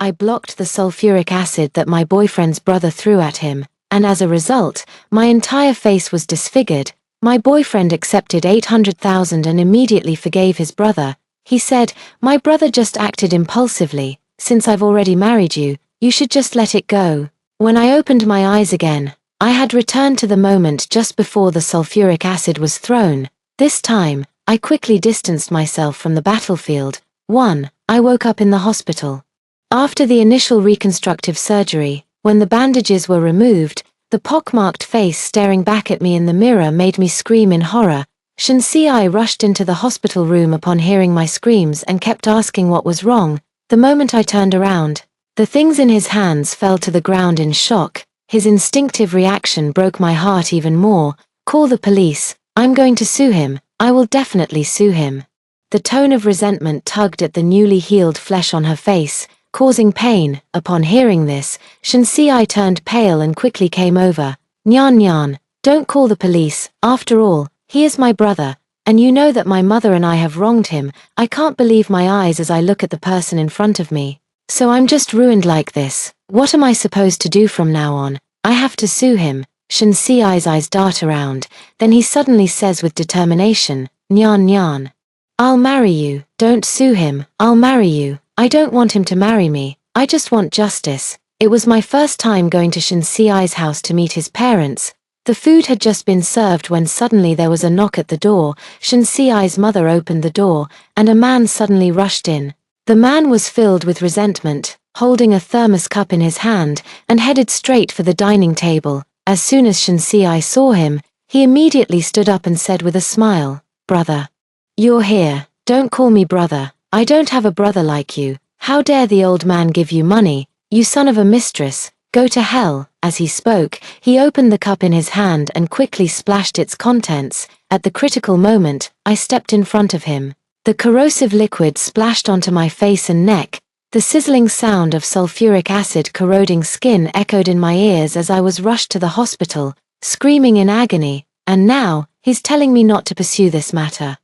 I blocked the sulfuric acid that my boyfriend's brother threw at him, and as a result, my entire face was disfigured. My boyfriend accepted 800,000 and immediately forgave his brother. He said, "My brother just acted impulsively. Since I've already married you, you should just let it go." When I opened my eyes again, I had returned to the moment just before the sulfuric acid was thrown. This time, I quickly distanced myself from the battlefield. 1. I woke up in the hospital. After the initial reconstructive surgery, when the bandages were removed, the pockmarked face staring back at me in the mirror made me scream in horror. Shinseai rushed into the hospital room upon hearing my screams and kept asking what was wrong. The moment I turned around, the things in his hands fell to the ground in shock. His instinctive reaction broke my heart even more. "Call the police. I'm going to sue him. I will definitely sue him." The tone of resentment tugged at the newly healed flesh on her face, causing pain. Upon hearing this, Shinseai turned pale and quickly came over. "Nyan Nyan, don't call the police. After all, he is my brother, and you know that my mother and I have wronged him." I can't believe my eyes as I look at the person in front of me. So I'm just ruined like this. What am I supposed to do from now on? I have to sue him. Shinseai's eyes dart around, then he suddenly says with determination, "Nyan Nyan. I'll marry you." "Don't sue him. I'll marry you. I don't want him to marry me. I just want justice." It was my first time going to Shinseai's house to meet his parents. The food had just been served when suddenly there was a knock at the door. Shinseai's mother opened the door, and a man suddenly rushed in. The man was filled with resentment, holding a thermos cup in his hand, and headed straight for the dining table. As soon as Shinseai saw him, he immediately stood up and said with a smile, "Brother. You're here. Don't call me brother. I don't have a brother like you. How dare the old man give you money, you son of a mistress. Go to hell." As he spoke, he opened the cup in his hand and quickly splashed its contents. At the critical moment, I stepped in front of him. The corrosive liquid splashed onto my face and neck. The sizzling sound of sulfuric acid corroding skin echoed in my ears as I was rushed to the hospital, screaming in agony. And now, he's telling me not to pursue this matter.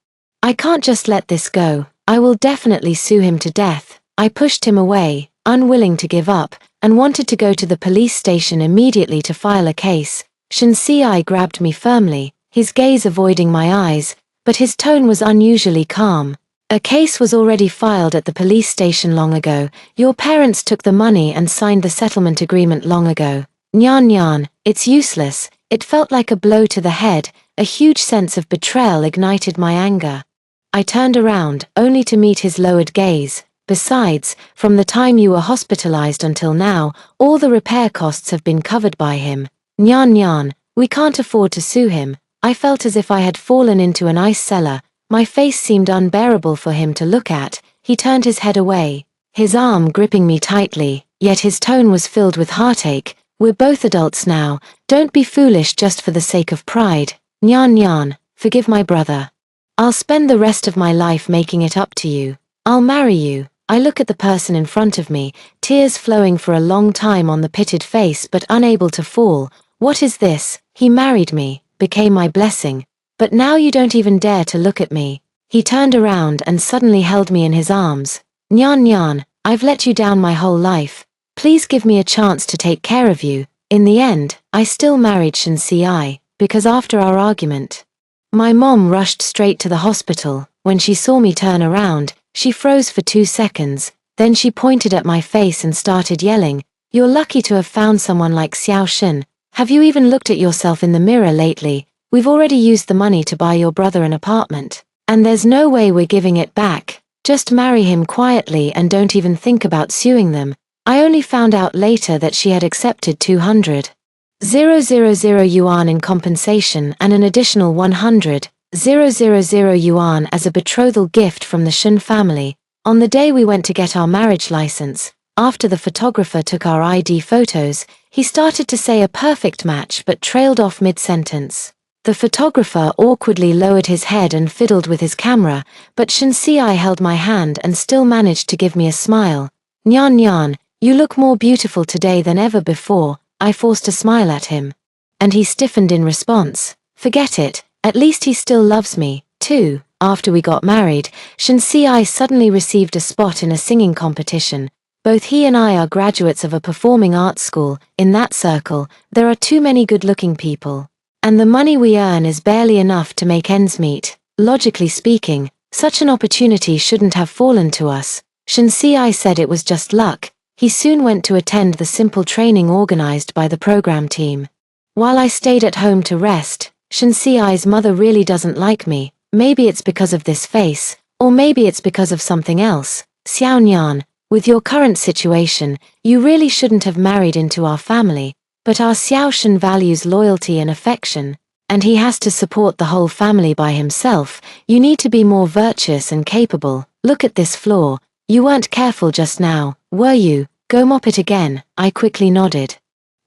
I can't just let this go. I will definitely sue him to death. I pushed him away, unwilling to give up, and wanted to go to the police station immediately to file a case. Shinseai grabbed me firmly, his gaze avoiding my eyes, but his tone was unusually calm. "A case was already filed at the police station long ago. Your parents took the money and signed the settlement agreement long ago. Nyan Nyan, it's useless." It felt like a blow to the head. A huge sense of betrayal ignited my anger. I turned around, only to meet his lowered gaze. "Besides, from the time you were hospitalized until now, all the repair costs have been covered by him. Nyan Nyan, we can't afford to sue him." I felt as if I had fallen into an ice cellar. My face seemed unbearable for him to look at. He turned his head away, his arm gripping me tightly, yet his tone was filled with heartache. "We're both adults now. Don't be foolish just for the sake of pride. Nyan Nyan, forgive my brother. I'll spend the rest of my life making it up to you. I'll marry you." I look at the person in front of me, tears flowing for a long time on the pitted face but unable to fall. What is this? He married me, became my blessing. But now you don't even dare to look at me. He turned around and suddenly held me in his arms. "Nyan Nyan, I've let you down my whole life. Please give me a chance to take care of you." In the end, I still married Shinseai, because after our argument, my mom rushed straight to the hospital. When she saw me turn around, she froze for 2 seconds, then she pointed at my face and started yelling, "You're lucky to have found someone like Xiao Shen. Have you even looked at yourself in the mirror lately? We've already used the money to buy your brother an apartment, and there's no way we're giving it back. Just marry him quietly and don't even think about suing them." I only found out later that she had accepted 200,000 yuan in compensation and an additional 100,000 yuan as a betrothal gift from the Shen family. On the day we went to get our marriage license, after the photographer took our ID photos, he started to say a perfect match but trailed off mid-sentence. The photographer awkwardly lowered his head and fiddled with his camera, but Shinseai held my hand and still managed to give me a smile. "Nyan Nyan, you look more beautiful today than ever before." I forced a smile at him, and he stiffened in response. Forget it, at least he still loves me, too. After we got married, Shinseai suddenly received a spot in a singing competition. Both he and I are graduates of a performing arts school. In that circle, there are too many good-looking people. And the money we earn is barely enough to make ends meet. Logically speaking, such an opportunity shouldn't have fallen to us. Shinsi said it was just luck. He soon went to attend the simple training organized by the program team. While I stayed at home to rest, Shinsi's mother really doesn't like me. Maybe it's because of this face, or maybe it's because of something else. Xiaonian, with your current situation, you really shouldn't have married into our family, but our Xiaoshan values loyalty and affection, and he has to support the whole family by himself. You need to be more virtuous and capable. Look at this floor. You weren't careful just now, were you? Go mop it again. I quickly nodded.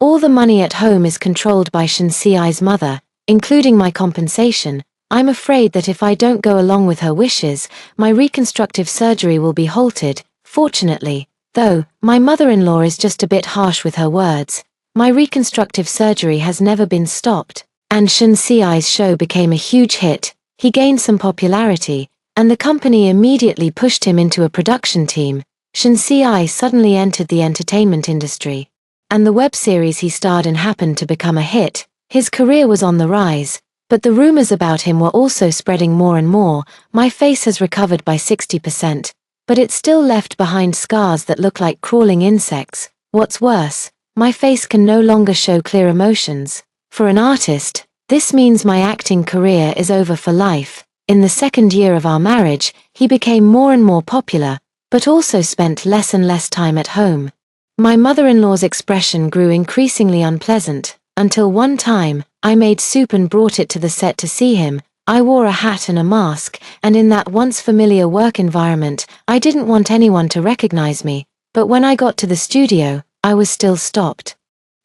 All the money at home is controlled by Shinsi's mother, including my compensation. I'm afraid that if I don't go along with her wishes, my reconstructive surgery will be halted. Fortunately, though, my mother-in-law is just a bit harsh with her words. My reconstructive surgery has never been stopped, and Shinsi's show became a huge hit. He gained some popularity, and the company immediately pushed him into a production team. Shinsi suddenly entered the entertainment industry, and the web series he starred in happened to become a hit. His career was on the rise, but the rumors about him were also spreading more and more. My face has recovered by 60%, but it still left behind scars that look like crawling insects. What's worse, my face can no longer show clear emotions. For an artist, this means my acting career is over for life. In the second year of our marriage, he became more and more popular, but also spent less and less time at home. My mother-in-law's expression grew increasingly unpleasant, until one time, I made soup and brought it to the set to see him. I wore a hat and a mask, and in that once familiar work environment, I didn't want anyone to recognize me, but when I got to the studio, I was still stopped.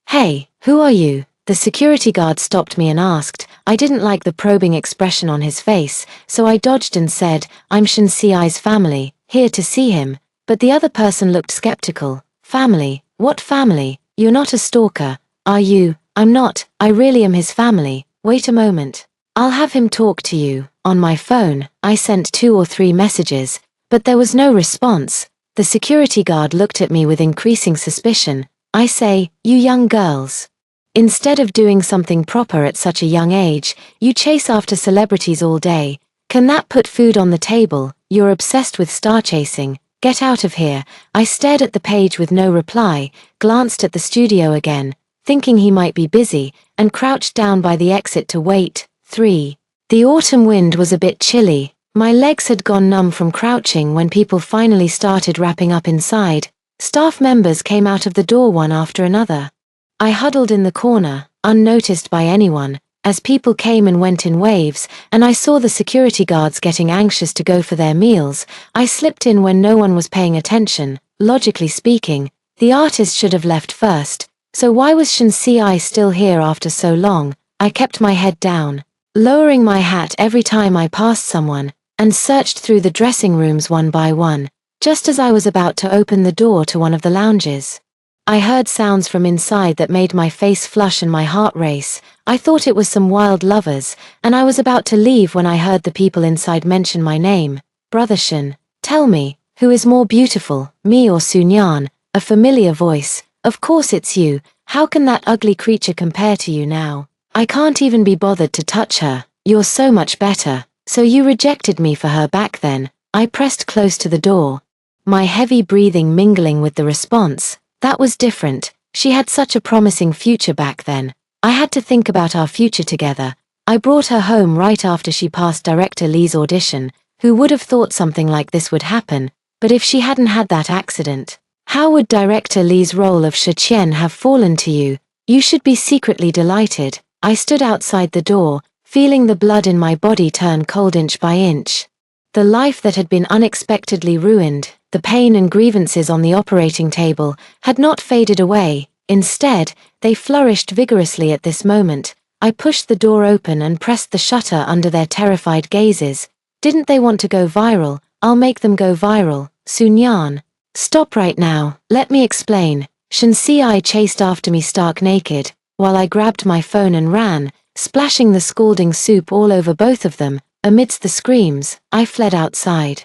"Hey, who are you?" The security guard stopped me and asked. I didn't like the probing expression on his face, so I dodged and said, "I'm Shinsi's family, here to see him." But the other person looked skeptical. "Family? What family? You're not a stalker, are you?" "I'm not, I really am his family." "Wait a moment. I'll have him talk to you." On my phone, I sent 2 or 3 messages, but there was no response. The security guard looked at me with increasing suspicion. I say, "You young girls. Instead of doing something proper at such a young age, you chase after celebrities all day. Can that put food on the table? You're obsessed with star chasing. Get out of here." I stared at the page with no reply, glanced at the studio again, thinking he might be busy, and crouched down by the exit to wait. 3. The autumn wind was a bit chilly. My legs had gone numb from crouching when people finally started wrapping up inside. Staff members came out of the door one after another. I huddled in the corner, unnoticed by anyone, as people came and went in waves, and I saw the security guards getting anxious to go for their meals. I slipped in when no one was paying attention. Logically speaking, the artist should have left first, so why was Shinsi still here after so long? I kept my head down, lowering my hat every time I passed someone, and searched through the dressing rooms one by one. Just as I was about to open the door to one of the lounges, I heard sounds from inside that made my face flush and my heart race. I thought it was some wild lovers, and I was about to leave when I heard the people inside mention my name. "Brother Shin, tell me, who is more beautiful, me or Sunyan?" A familiar voice. "Of course it's you. How can that ugly creature compare to you now? I can't even be bothered to touch her. You're so much better. So you rejected me for her back then." I pressed close to the door, my heavy breathing mingling with the response. That was different. She had such a promising future back then. I had to think about our future together. I brought her home right after she passed Director Lee's audition. Who would have thought something like this would happen? But if she hadn't had that accident, how would Director Lee's role of Shiqian have fallen to you? You should be secretly delighted. I stood outside the door, feeling the blood in my body turn cold inch by inch. The life that had been unexpectedly ruined, the pain and grievances on the operating table, had not faded away. Instead, they flourished vigorously at this moment. I pushed the door open and pressed the shutter under their terrified gazes. Didn't they want to go viral? I'll make them go viral. Sunyan. "Stop right now, let me explain." Shinsi chased after me stark naked, while I grabbed my phone and ran, splashing the scalding soup all over both of them. Amidst the screams, I fled outside.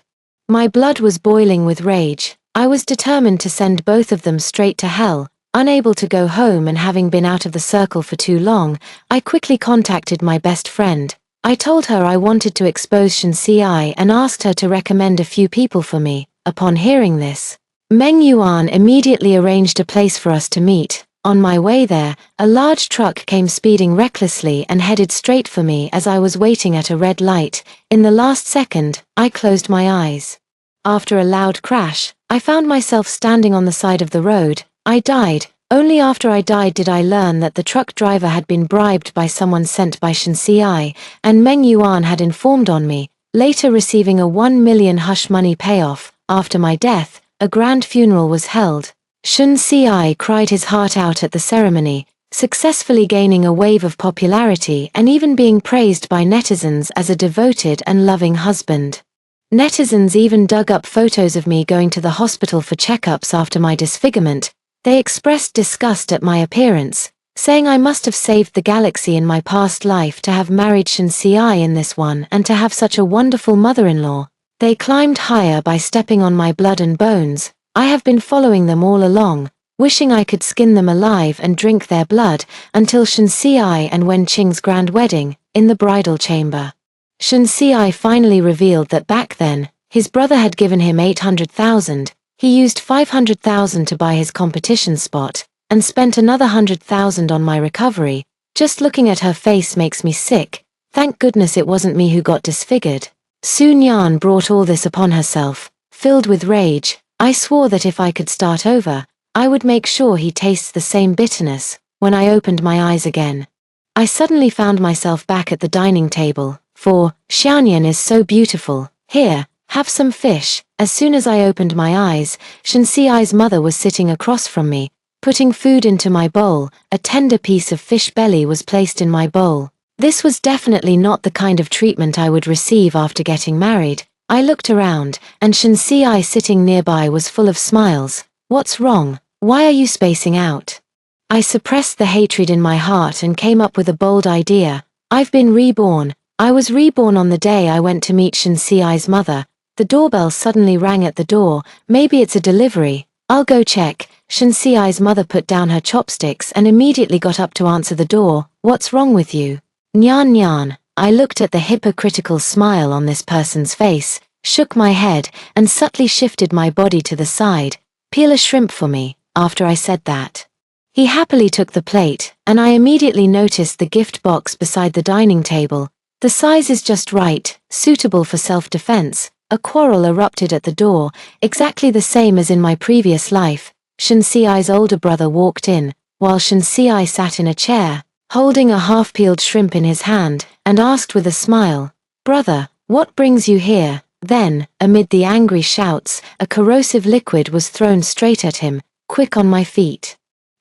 My blood was boiling with rage. I was determined to send both of them straight to hell. Unable to go home and having been out of the circle for too long, I quickly contacted my best friend. I told her I wanted to expose Shensi and asked her to recommend a few people for me. Upon hearing this, Meng Yuan immediately arranged a place for us to meet. On my way there, a large truck came speeding recklessly and headed straight for me as I was waiting at a red light. In the last second, I closed my eyes. After a loud crash, I found myself standing on the side of the road. I died. Only after I died did I learn that the truck driver had been bribed by someone sent by Shensi, and Meng Yuan had informed on me, later receiving a 1 million hush money payoff. After my death, a grand funeral was held. Shensi cried his heart out at the ceremony, successfully gaining a wave of popularity and even being praised by netizens as a devoted and loving husband. Netizens even dug up photos of me going to the hospital for checkups after my disfigurement. They expressed disgust at my appearance, saying I must have saved the galaxy in my past life to have married Shensi in this one and to have such a wonderful mother-in-law. They climbed higher by stepping on my blood and bones. I have been following them all along, wishing I could skin them alive and drink their blood, until Shensi and Wen Qing's grand wedding, in the bridal chamber. Shensi finally revealed that back then, his brother had given him 800,000, he used 500,000 to buy his competition spot, and spent another 100,000 on my recovery. Just looking at her face makes me sick. Thank goodness it wasn't me who got disfigured. Sun Yan brought all this upon herself. Filled with rage, I swore that if I could start over, I would make sure he tastes the same bitterness. When I opened my eyes again, I suddenly found myself back at the dining table. For Xianyan is so beautiful. Here, have some fish. As soon as I opened my eyes, Shensi's mother was sitting across from me, putting food into my bowl. A tender piece of fish belly was placed in my bowl. This was definitely not the kind of treatment I would receive after getting married. I looked around, and Shensi sitting nearby was full of smiles. What's wrong? Why are you spacing out? I suppressed the hatred in my heart and came up with a bold idea. I've been reborn. I was reborn on the day I went to meet Shensi's mother. The doorbell suddenly rang at the door. Maybe it's a delivery. I'll go check. Shensi's mother put down her chopsticks and immediately got up to answer the door. What's wrong with you? Nyan Nyan. I looked at the hypocritical smile on this person's face, shook my head, and subtly shifted my body to the side. Peel a shrimp for me. After I said that, he happily took the plate, and I immediately noticed the gift box beside the dining table. The size is just right, suitable for self-defense. A quarrel erupted at the door, exactly the same as in my previous life. Shensi's older brother walked in, while Shensi sat in a chair, holding a half-peeled shrimp in his hand, and asked with a smile, "Brother, what brings you here?" Then, amid the angry shouts, a corrosive liquid was thrown straight at him, quick on my feet.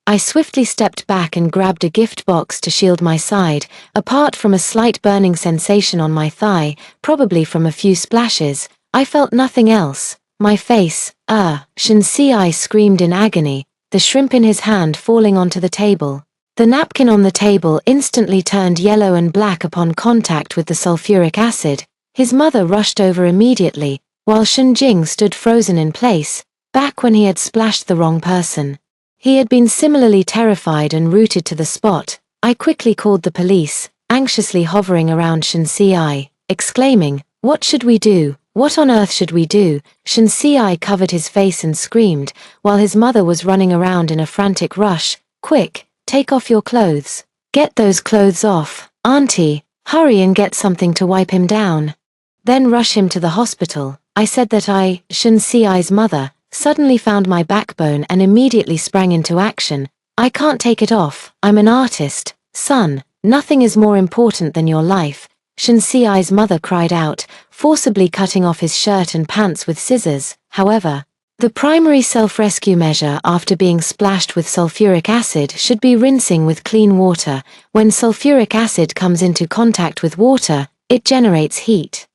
I swiftly stepped back and grabbed a gift box to shield my side. Apart from a slight burning sensation on my thigh, probably from a few splashes, I felt nothing else. My face, Shensi screamed in agony, the shrimp in his hand falling onto the table. The napkin on the table instantly turned yellow and black upon contact with the sulfuric acid. His mother rushed over immediately, while Shenjing stood frozen in place, back when he had splashed the wrong person. He had been similarly terrified and rooted to the spot. I quickly called the police, anxiously hovering around Shensi, exclaiming, "What should we do? What on earth should we do?" Shensi covered his face and screamed, while his mother was running around in a frantic rush. "Quick, take off your clothes. Get those clothes off. Auntie, hurry and get something to wipe him down. Then rush him to the hospital." I said that Shensi's mother, suddenly found my backbone and immediately sprang into action. "I can't take it off. I'm an artist. Son, nothing is more important than your life." Shensi's mother cried out, forcibly cutting off his shirt and pants with scissors. However, the primary self-rescue measure after being splashed with sulfuric acid should be rinsing with clean water. When sulfuric acid comes into contact with water, it generates heat.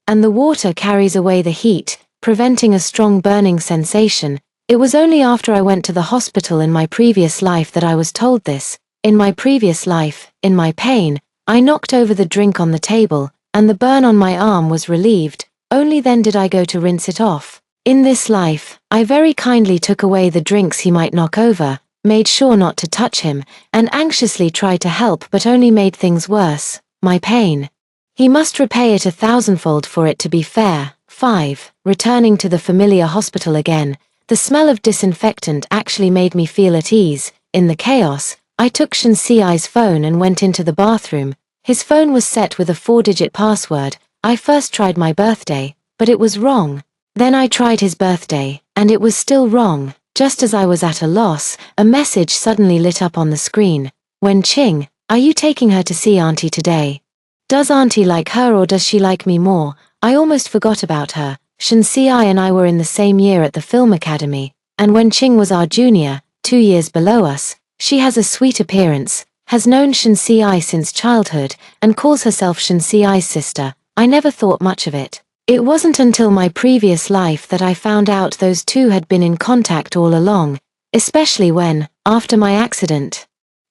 And the water carries away the heat, preventing a strong burning sensation. It was only after I went to the hospital in my previous life that I was told this. In my previous life, in my pain, I knocked over the drink on the table, and the burn on my arm was relieved. Only then did I go to rinse it off. In this life, I very kindly took away the drinks he might knock over, made sure not to touch him, and anxiously tried to help but only made things worse, my pain. He must repay it 1,000-fold for it to be fair. 5. Returning to the familiar hospital again, the smell of disinfectant actually made me feel at ease. In the chaos, I took Shinsiai's phone and went into the bathroom. His phone was set with a 4-digit password. I first tried my birthday, but it was wrong. Then I tried his birthday, and it was still wrong. Just as I was at a loss, a message suddenly lit up on the screen. Wenqing, are you taking her to see Auntie today? Does Auntie like her or does she like me more? I almost forgot about her. Shinsiai and I were in the same year at the film academy, and Wenqing was our junior, 2 years below us. She has a sweet appearance, has known Shinsiai since childhood, and calls herself Shinsiai's sister. I never thought much of it. It wasn't until my previous life that I found out those two had been in contact all along, especially when, after my accident,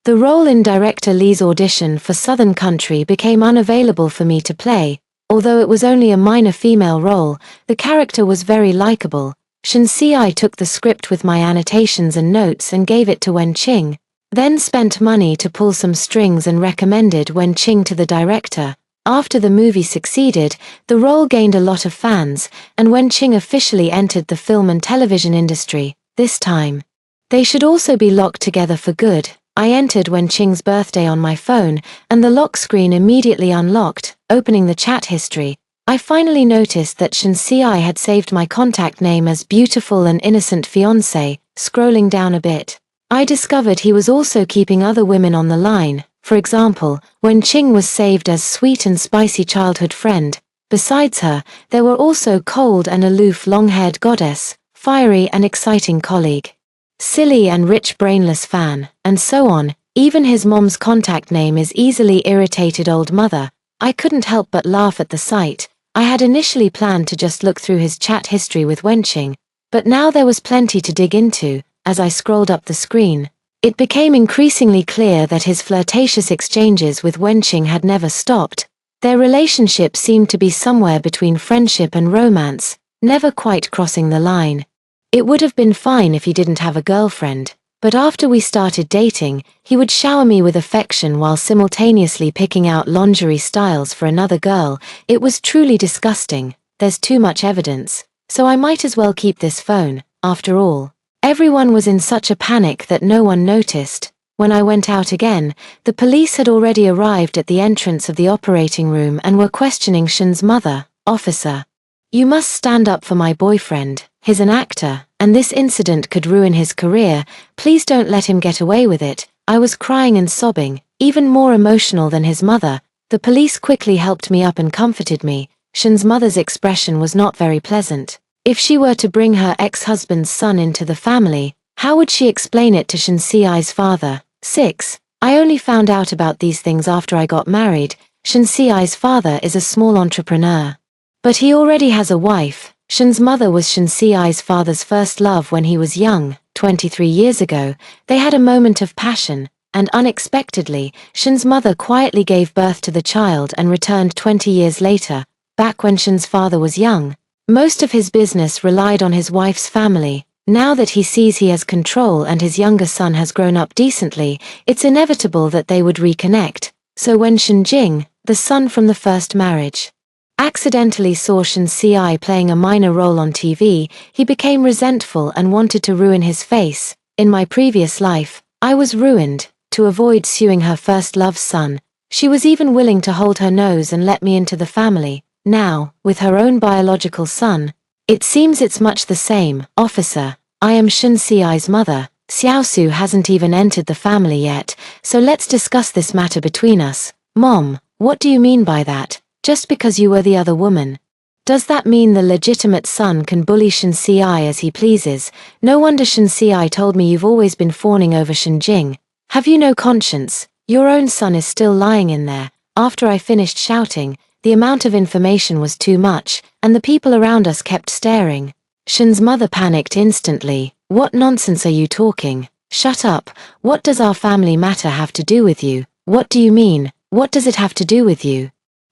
the role in director Lee's audition for Southern Country became unavailable for me to play. Although it was only a minor female role, the character was very likable. Shinsiai took the script with my annotations and notes and gave it to Wenqing, then spent money to pull some strings and recommended Wenqing to the director. After the movie succeeded, the role gained a lot of fans, and Wenqing officially entered the film and television industry. This time, they should also be locked together for good. I entered Wenqing's birthday on my phone, and the lock screen immediately unlocked. Opening the chat history, I finally noticed that Shinsiai had saved my contact name as Beautiful and Innocent Fiancé. Scrolling down a bit, I discovered he was also keeping other women on the line. For example, Wenqing was saved as Sweet and Spicy Childhood Friend. Besides her, there were also Cold and Aloof Long-Haired Goddess, Fiery and Exciting Colleague, Silly and Rich Brainless Fan, and so on. Even his mom's contact name is Easily Irritated Old Mother. I couldn't help but laugh at the sight. I had initially planned to just look through his chat history with Wenqing, but now there was plenty to dig into. As I scrolled up the screen, it became increasingly clear that his flirtatious exchanges with Wenqing had never stopped. Their relationship seemed to be somewhere between friendship and romance, never quite crossing the line. It would have been fine if he didn't have a girlfriend, but after we started dating, he would shower me with affection while simultaneously picking out lingerie styles for another girl. It was truly disgusting. There's too much evidence, so I might as well keep this phone. After all, everyone was in such a panic that no one noticed. When I went out again, the police had already arrived at the entrance of the operating room and were questioning Shin's mother. Officer, you must stand up for my boyfriend. He's an actor, and this incident could ruin his career. Please don't let him get away with it. I was crying and sobbing, even more emotional than his mother. The police quickly helped me up and comforted me. Shin's mother's expression was not very pleasant. If she were to bring her ex-husband's son into the family, how would she explain it to Shinsiai's father? 6. I only found out about these things after I got married. Shinsiai's father is a small entrepreneur, but he already has a wife. Shin's mother was Shinsiai's father's first love when he was young. 23 years ago, they had a moment of passion, and unexpectedly, Shin's mother quietly gave birth to the child and returned 20 years later. Back when Shin's father was young, most of his business relied on his wife's family. Now that he sees he has control and his younger son has grown up decently, it's inevitable that they would reconnect. So when Shinjing, the son from the first marriage, accidentally saw Shinsiai playing a minor role on TV, he became resentful and wanted to ruin his face. In my previous life, I was ruined. To avoid suing her first love's son, she was even willing to hold her nose and let me into the family. Now, with her own biological son, it seems it's much the same. Officer, I am Shinsiai's mother. Xiaosu hasn't even entered the family yet, so let's discuss this matter between us. Mom, what do you mean by that? Just because you were the other woman, does that mean the legitimate son can bully Shinsiai as he pleases? No wonder Shinsiai told me you've always been fawning over Shinjing. Have you no conscience? Your own son is still lying in there. After I finished shouting, the amount of information was too much, and the people around us kept staring. Shin's mother panicked instantly. What nonsense are you talking? Shut up. What does our family matter have to do with you? What do you mean? What does it have to do with you?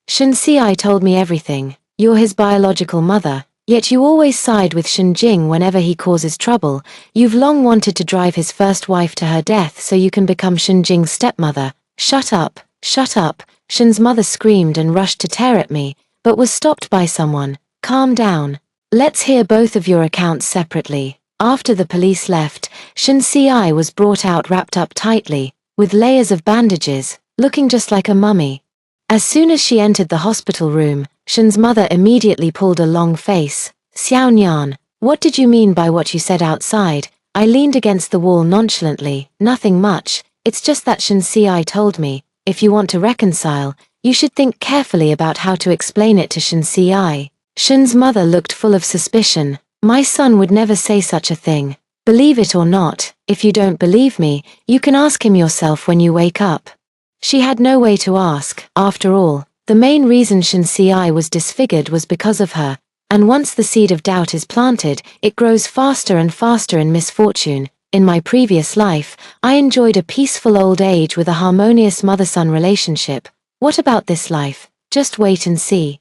Shinsiai told me everything. You're his biological mother. Yet you always side with Shen Jing whenever he causes trouble. You've long wanted to drive his first wife to her death so you can become Shen Jing's stepmother. Shut up, shut up, Shen's mother screamed and rushed to tear at me, but was stopped by someone. Calm down. Let's hear both of your accounts separately. After the police left, Shen Ci was brought out wrapped up tightly, with layers of bandages, looking just like a mummy. As soon as she entered the hospital room, Shen's mother immediately pulled a long face. Xiao Nian, what did you mean by what you said outside? I leaned against the wall nonchalantly. Nothing much, it's just that Shen Ci told me, if you want to reconcile, you should think carefully about how to explain it to Shen Ci. Shen's mother looked full of suspicion. My son would never say such a thing. Believe it or not, if you don't believe me, you can ask him yourself when you wake up. She had no way to ask. After all, the main reason Shen Ci was disfigured was because of her, and once the seed of doubt is planted, it grows faster and faster in misfortune. In my previous life, I enjoyed a peaceful old age with a harmonious mother-son relationship. What about this life? Just wait and see.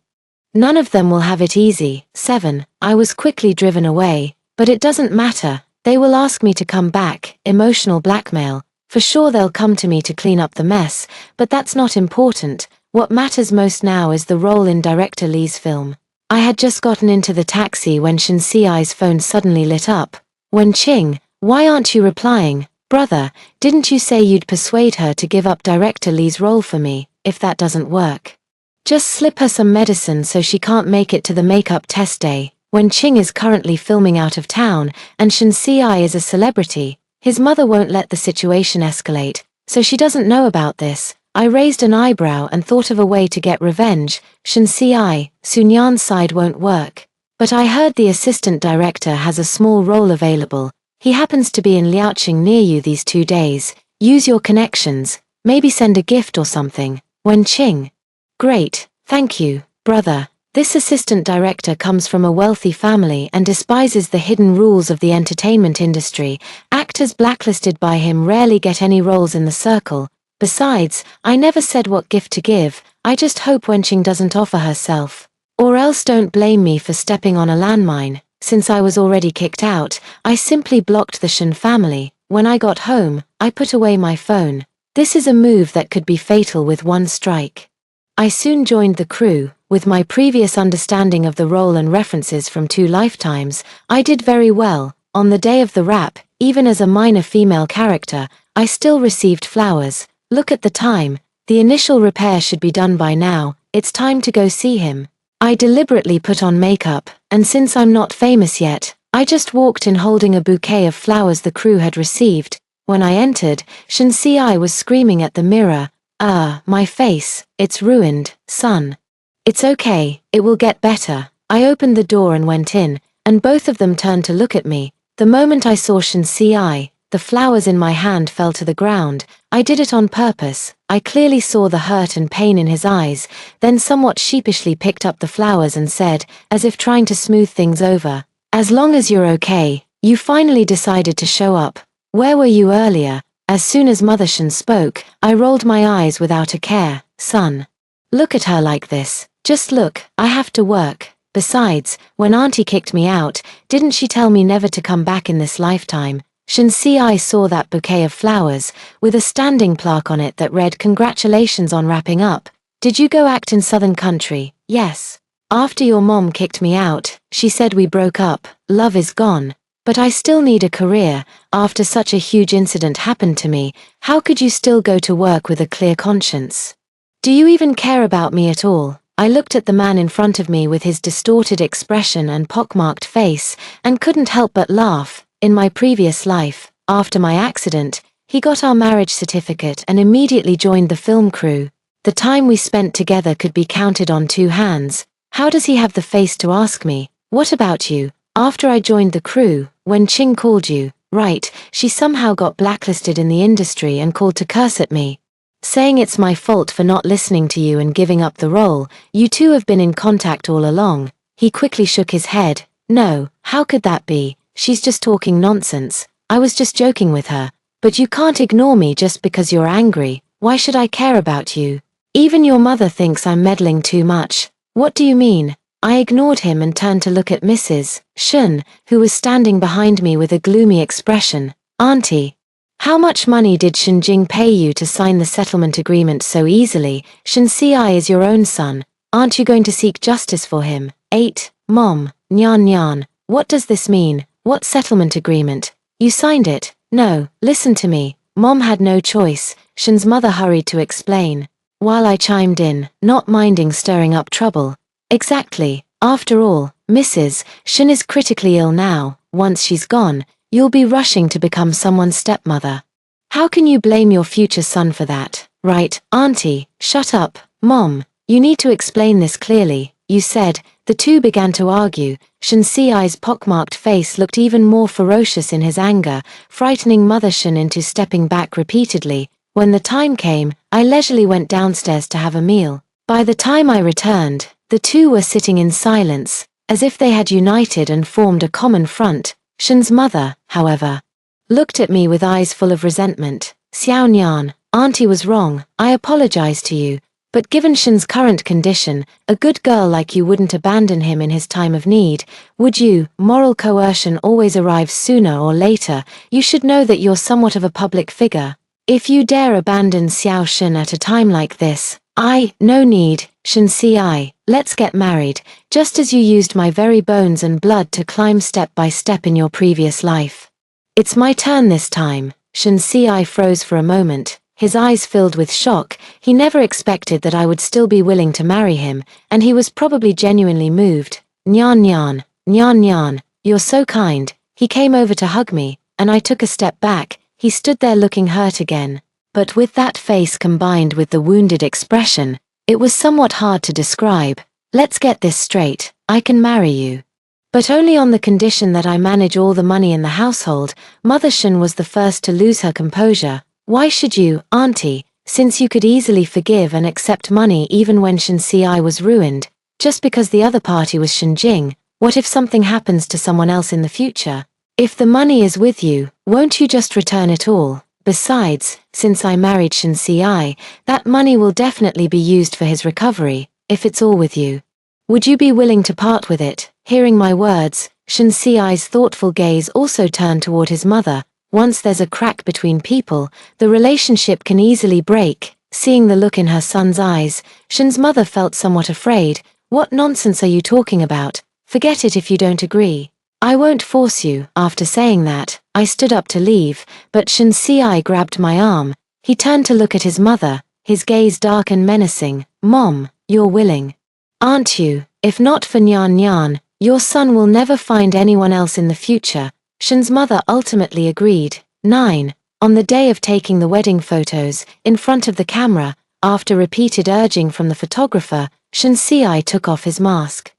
None of them will have it easy. 7. I was quickly driven away, but it doesn't matter. They will ask me to come back. Emotional blackmail. For sure they'll come to me to clean up the mess, but that's not important. What matters most now is the role in director Li's film. I had just gotten into the taxi when Shen Ci's phone suddenly lit up. Wenqing, why aren't you replying? Brother, didn't you say you'd persuade her to give up director Li's role for me, if that doesn't work? Just slip her some medicine so she can't make it to the makeup test day. Wenqing is currently filming out of town, and Shen Ci is a celebrity. His mother won't let the situation escalate, so she doesn't know about this. I raised an eyebrow and thought of a way to get revenge. Shen Ci, Sunyan's side won't work. But I heard the assistant director has a small role available. He happens to be in Liaoqing near you these 2 days. Use your connections, maybe send a gift or something. Wenqing. Great, thank you, brother. This assistant director comes from a wealthy family and despises the hidden rules of the entertainment industry. Actors blacklisted by him rarely get any roles in the circle. Besides, I never said what gift to give. I just hope Wenqing doesn't offer herself. Or else don't blame me for stepping on a landmine. Since I was already kicked out, I simply blocked the Shen family. When I got home, I put away my phone. This is a move that could be fatal with one strike. I soon joined the crew. With my previous understanding of the role and references from 2 lifetimes, I did very well. On the day of the rap, even as a minor female character, I still received flowers. Look at the time. The initial repair should be done by now. It's time to go see him. I deliberately put on makeup, and since I'm not famous yet, I just walked in holding a bouquet of flowers the crew had received. When I entered, Shen Ci was screaming at the mirror. My face, it's ruined, son. It's okay, it will get better. I opened the door and went in, and both of them turned to look at me. The moment I saw Shen Ci, the flowers in my hand fell to the ground. I did it on purpose. I clearly saw the hurt and pain in his eyes, then somewhat sheepishly picked up the flowers and said, as if trying to smooth things over, "As long as you're okay, you finally decided to show up. Where were you earlier?" As soon as Mother Shen spoke, I rolled my eyes without a care. "Son, look at her like this. Just look, I have to work. Besides, when Auntie kicked me out, didn't she tell me never to come back in this lifetime?" Shen Ci saw that bouquet of flowers, with a standing plaque on it that read, "Congratulations on wrapping up. Did you go act in Southern Country?" "Yes. After your mom kicked me out, she said we broke up. Love is gone. But I still need a career. After such a huge incident happened to me, how could you still go to work with a clear conscience? Do you even care about me at all?" I looked at the man in front of me with his distorted expression and pockmarked face, and couldn't help but laugh. In my previous life, after my accident, he got our marriage certificate and immediately joined the film crew. The time we spent together could be counted on 2 hands. How does he have the face to ask me, "What about you?" After I joined the crew, when Qing called you, right, she somehow got blacklisted in the industry and called to curse at me, saying it's my fault for not listening to you and giving up the role. "You two have been in contact all along." He quickly shook his head. "No, how could that be? She's just talking nonsense. I was just joking with her. But you can't ignore me just because you're angry. Why should I care about you? Even your mother thinks I'm meddling too much." "What do you mean?" I ignored him and turned to look at Mrs. Shun, who was standing behind me with a gloomy expression. Auntie, how much money did Shinjing pay you to sign the settlement agreement so easily? Shinsi is your own son. Aren't you going to seek justice for him? 8. Mom, Nyan Nyan, what does this mean? What settlement agreement? You signed it. No, listen to me. Mom had no choice, Shin's mother hurried to explain. While I chimed in, not minding stirring up trouble. Exactly. After all, Mrs. Shin is critically ill now. Once she's gone, you'll be rushing to become someone's stepmother. How can you blame your future son for that? Right, Auntie, shut up. Mom, you need to explain this clearly. You said. The two began to argue. Shinsi's pockmarked face looked even more ferocious in his anger, frightening Mother Shin into stepping back repeatedly. When the time came, I leisurely went downstairs to have a meal. By the time I returned, the two were sitting in silence, as if they had united and formed a common front. Shin's mother, however, looked at me with eyes full of resentment. Xiao Nian, Auntie was wrong, I apologize to you. But given Shin's current condition, a good girl like you wouldn't abandon him in his time of need, would you? Moral coercion always arrives sooner or later. You should know that you're somewhat of a public figure. If you dare abandon Xiao Shin at a time like this, no need, Shin Si, let's get married, just as you used my very bones and blood to climb step by step in your previous life. It's my turn this time. Shin Si froze for a moment. His eyes filled with shock. He never expected that I would still be willing to marry him, and he was probably genuinely moved. Nyan Nyan, Nyan Nyan, you're so kind. He came over to hug me, and I took a step back. He stood there looking hurt again. But with that face combined with the wounded expression, it was somewhat hard to describe. Let's get this straight, I can marry you. But only on the condition that I manage all the money in the household. Mother Shin was the first to lose her composure. Why should you, Auntie, since you could easily forgive and accept money even when Shin Si was ruined, just because the other party was Shinjing? What if something happens to someone else in the future? If the money is with you, won't you just return it all? Besides, since I married Shin Si, that money will definitely be used for his recovery, if it's all with you. Would you be willing to part with it? Hearing my words, Shin Si's thoughtful gaze also turned toward his mother. Once there's a crack between people, the relationship can easily break. Seeing the look in her son's eyes, Shin's mother felt somewhat afraid. What nonsense are you talking about? Forget it if you don't agree. I won't force you. After saying that, I stood up to leave, but Shin Si grabbed my arm. He turned to look at his mother, his gaze dark and menacing. Mom, you're willing, aren't you? If not for Nyan Nyan, your son will never find anyone else in the future. Shin's mother ultimately agreed. 9. On the day of taking the wedding photos, in front of the camera, after repeated urging from the photographer, Shin Si took off his mask.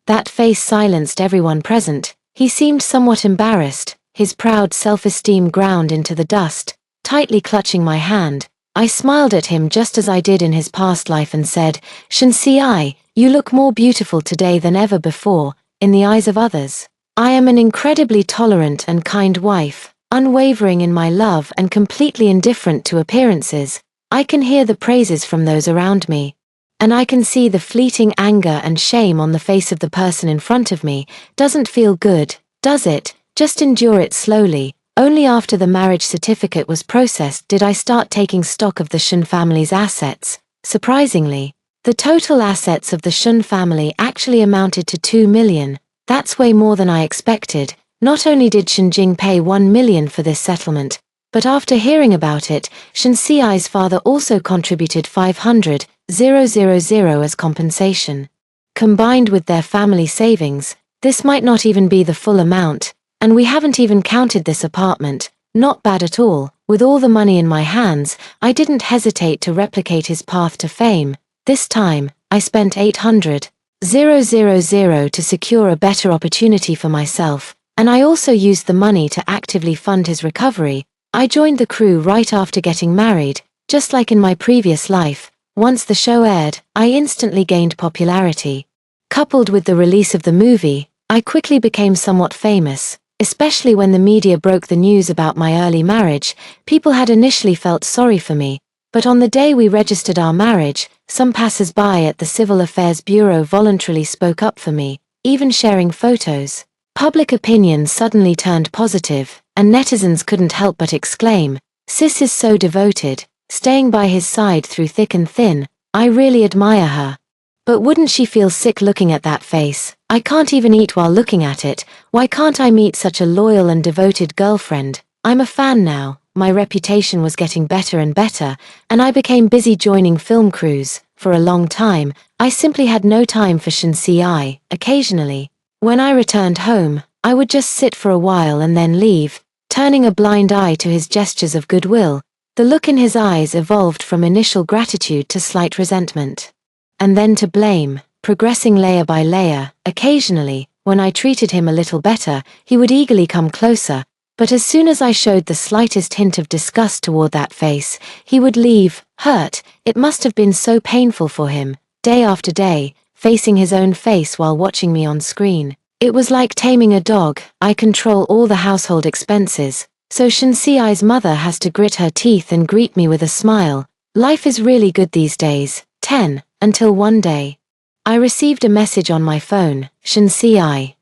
That face silenced everyone present. He seemed somewhat embarrassed, his proud self-esteem ground into the dust. Tightly clutching my hand, I smiled at him just as I did in his past life and said, Shin Si, you look more beautiful today than ever before, in the eyes of others. I am an incredibly tolerant and kind wife, unwavering in my love and completely indifferent to appearances. I can hear the praises from those around me. And I can see the fleeting anger and shame on the face of the person in front of me. Doesn't feel good, does it? Just endure it slowly. Only after the marriage certificate was processed did I start taking stock of the Shun family's assets. Surprisingly, the total assets of the Shun family actually amounted to 2 million. That's way more than I expected. Not only did Shinjing pay 1 million for this settlement, but after hearing about it, Shin Si's father also contributed 500,000 as compensation. Combined with their family savings, this might not even be the full amount, and we haven't even counted this apartment. Not bad at all. With all the money in my hands, I didn't hesitate to replicate his path to fame. This time, I spent 800,000 to secure a better opportunity for myself, and I also used the money to actively fund his recovery. I joined the crew right after getting married, just like in my previous life. Once the show aired, I instantly gained popularity. Coupled with the release of the movie, I quickly became somewhat famous, especially when the media broke the news about my early marriage. People had initially felt sorry for me, But on the day we registered our marriage, some passers-by at the Civil Affairs Bureau voluntarily spoke up for me, even sharing photos. Public opinion suddenly turned positive, and netizens couldn't help but exclaim, "Sis is so devoted, staying by his side through thick and thin, I really admire her." But wouldn't she feel sick looking at that face? I can't even eat while looking at it. Why can't I meet such a loyal and devoted girlfriend? I'm a fan now. My reputation was getting better and better, and I became busy joining film crews. For a long time, I simply had no time for Shinsi. Occasionally, when I returned home, I would just sit for a while and then leave, turning a blind eye to his gestures of goodwill. The look in his eyes evolved from initial gratitude to slight resentment. And then to blame, progressing layer by layer. Occasionally, when I treated him a little better, he would eagerly come closer, but as soon as I showed the slightest hint of disgust toward that face, he would leave, hurt. It must have been so painful for him, day after day, facing his own face while watching me on screen. It was like taming a dog. I control all the household expenses, so Shinsi's mother has to grit her teeth and greet me with a smile. Life is really good these days. 10. Until one day, I received a message on my phone. Shinsi,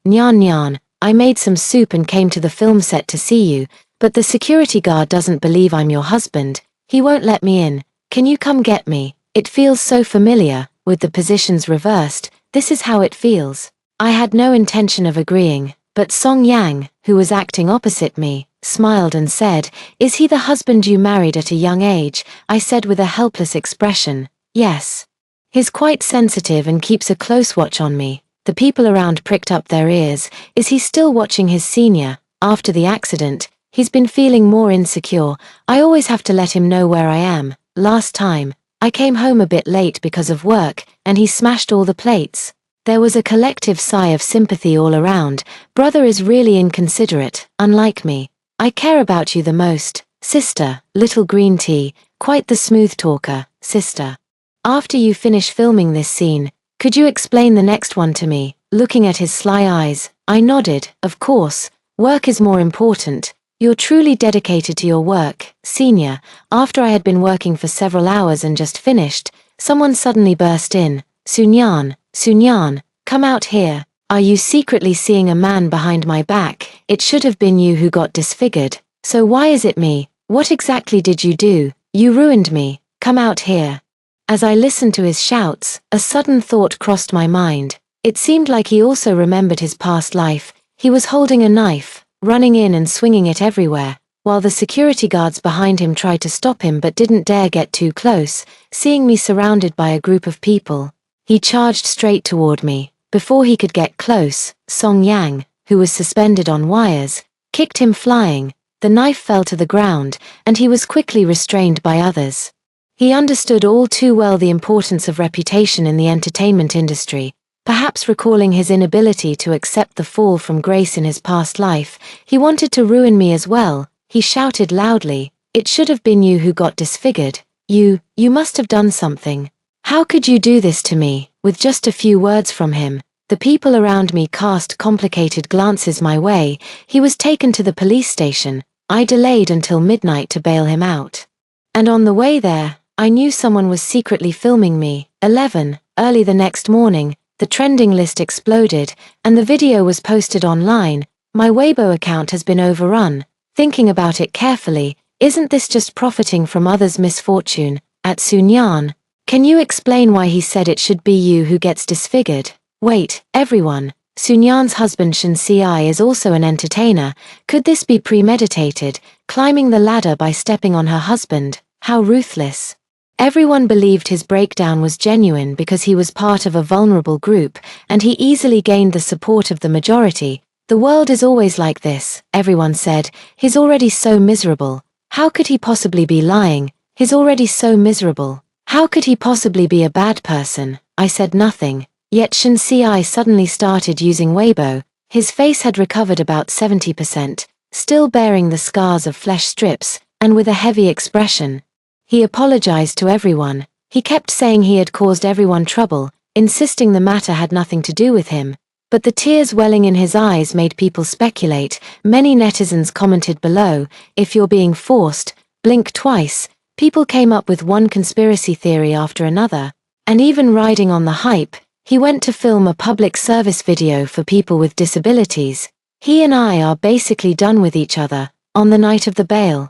Nyan Nyan, I made some soup and came to the film set to see you, but the security guard doesn't believe I'm your husband. He won't let me in. Can you come get me? It feels so familiar, with the positions reversed. This is how it feels. I had no intention of agreeing, but Song Yang, who was acting opposite me, smiled and said, "Is he the husband you married at a young age?" I said with a helpless expression, "Yes." He's quite sensitive and keeps a close watch on me. The people around pricked up their ears. Is he still watching his senior? After the accident, he's been feeling more insecure. I always have to let him know where I am. Last time, I came home a bit late because of work, and he smashed all the plates. There was a collective sigh of sympathy all around. Brother is really inconsiderate, unlike me. I care about you the most, sister. Little green tea, quite the smooth talker, sister. After you finish filming this scene, could you explain the next one to me? Looking at his sly eyes, I nodded. Of course, work is more important. You're truly dedicated to your work, senior. After I had been working for several hours and just finished, someone suddenly burst in. Sunyan, come out here. Are you secretly seeing a man behind my back? It should have been you who got disfigured. So why is it me? What exactly did you do? You ruined me. Come out here. As I listened to his shouts, a sudden thought crossed my mind. It seemed like he also remembered his past life. He was holding a knife, running in and swinging it everywhere, while the security guards behind him tried to stop him but didn't dare get too close. Seeing me surrounded by a group of people, he charged straight toward me. Before he could get close, Song Yang, who was suspended on wires, kicked him flying. The knife fell to the ground, and he was quickly restrained by others. He understood all too well the importance of reputation in the entertainment industry. Perhaps recalling his inability to accept the fall from grace in his past life, he wanted to ruin me as well. He shouted loudly, "It should have been you who got disfigured. You must have done something. How could you do this to me?" With just a few words from him, the people around me cast complicated glances my way. He was taken to the police station. I delayed until midnight to bail him out. And on the way there, I knew someone was secretly filming me. 11. Early the next morning, the trending list exploded, and the video was posted online. My Weibo account has been overrun. Thinking about it carefully, isn't this just profiting from others' misfortune? At Sunyan, can you explain why he said it should be you who gets disfigured? Wait, everyone. Sunyan's husband Shinsi is also an entertainer. Could this be premeditated, climbing the ladder by stepping on her husband? How ruthless. Everyone believed his breakdown was genuine because he was part of a vulnerable group, and he easily gained the support of the majority. The world is always like this, everyone said. He's already so miserable. How could he possibly be lying? He's already so miserable. How could he possibly be a bad person? I said nothing. Yet Shinsi suddenly started using Weibo. His face had recovered about 70%, still bearing the scars of flesh strips, and with a heavy expression. He apologized to everyone. He kept saying he had caused everyone trouble, insisting the matter had nothing to do with him. But the tears welling in his eyes made people speculate. Many netizens commented below, "If you're being forced, blink twice." People came up with one conspiracy theory after another, and even riding on the hype, he went to film a public service video for people with disabilities. He and I are basically done with each other, on the night of the bail.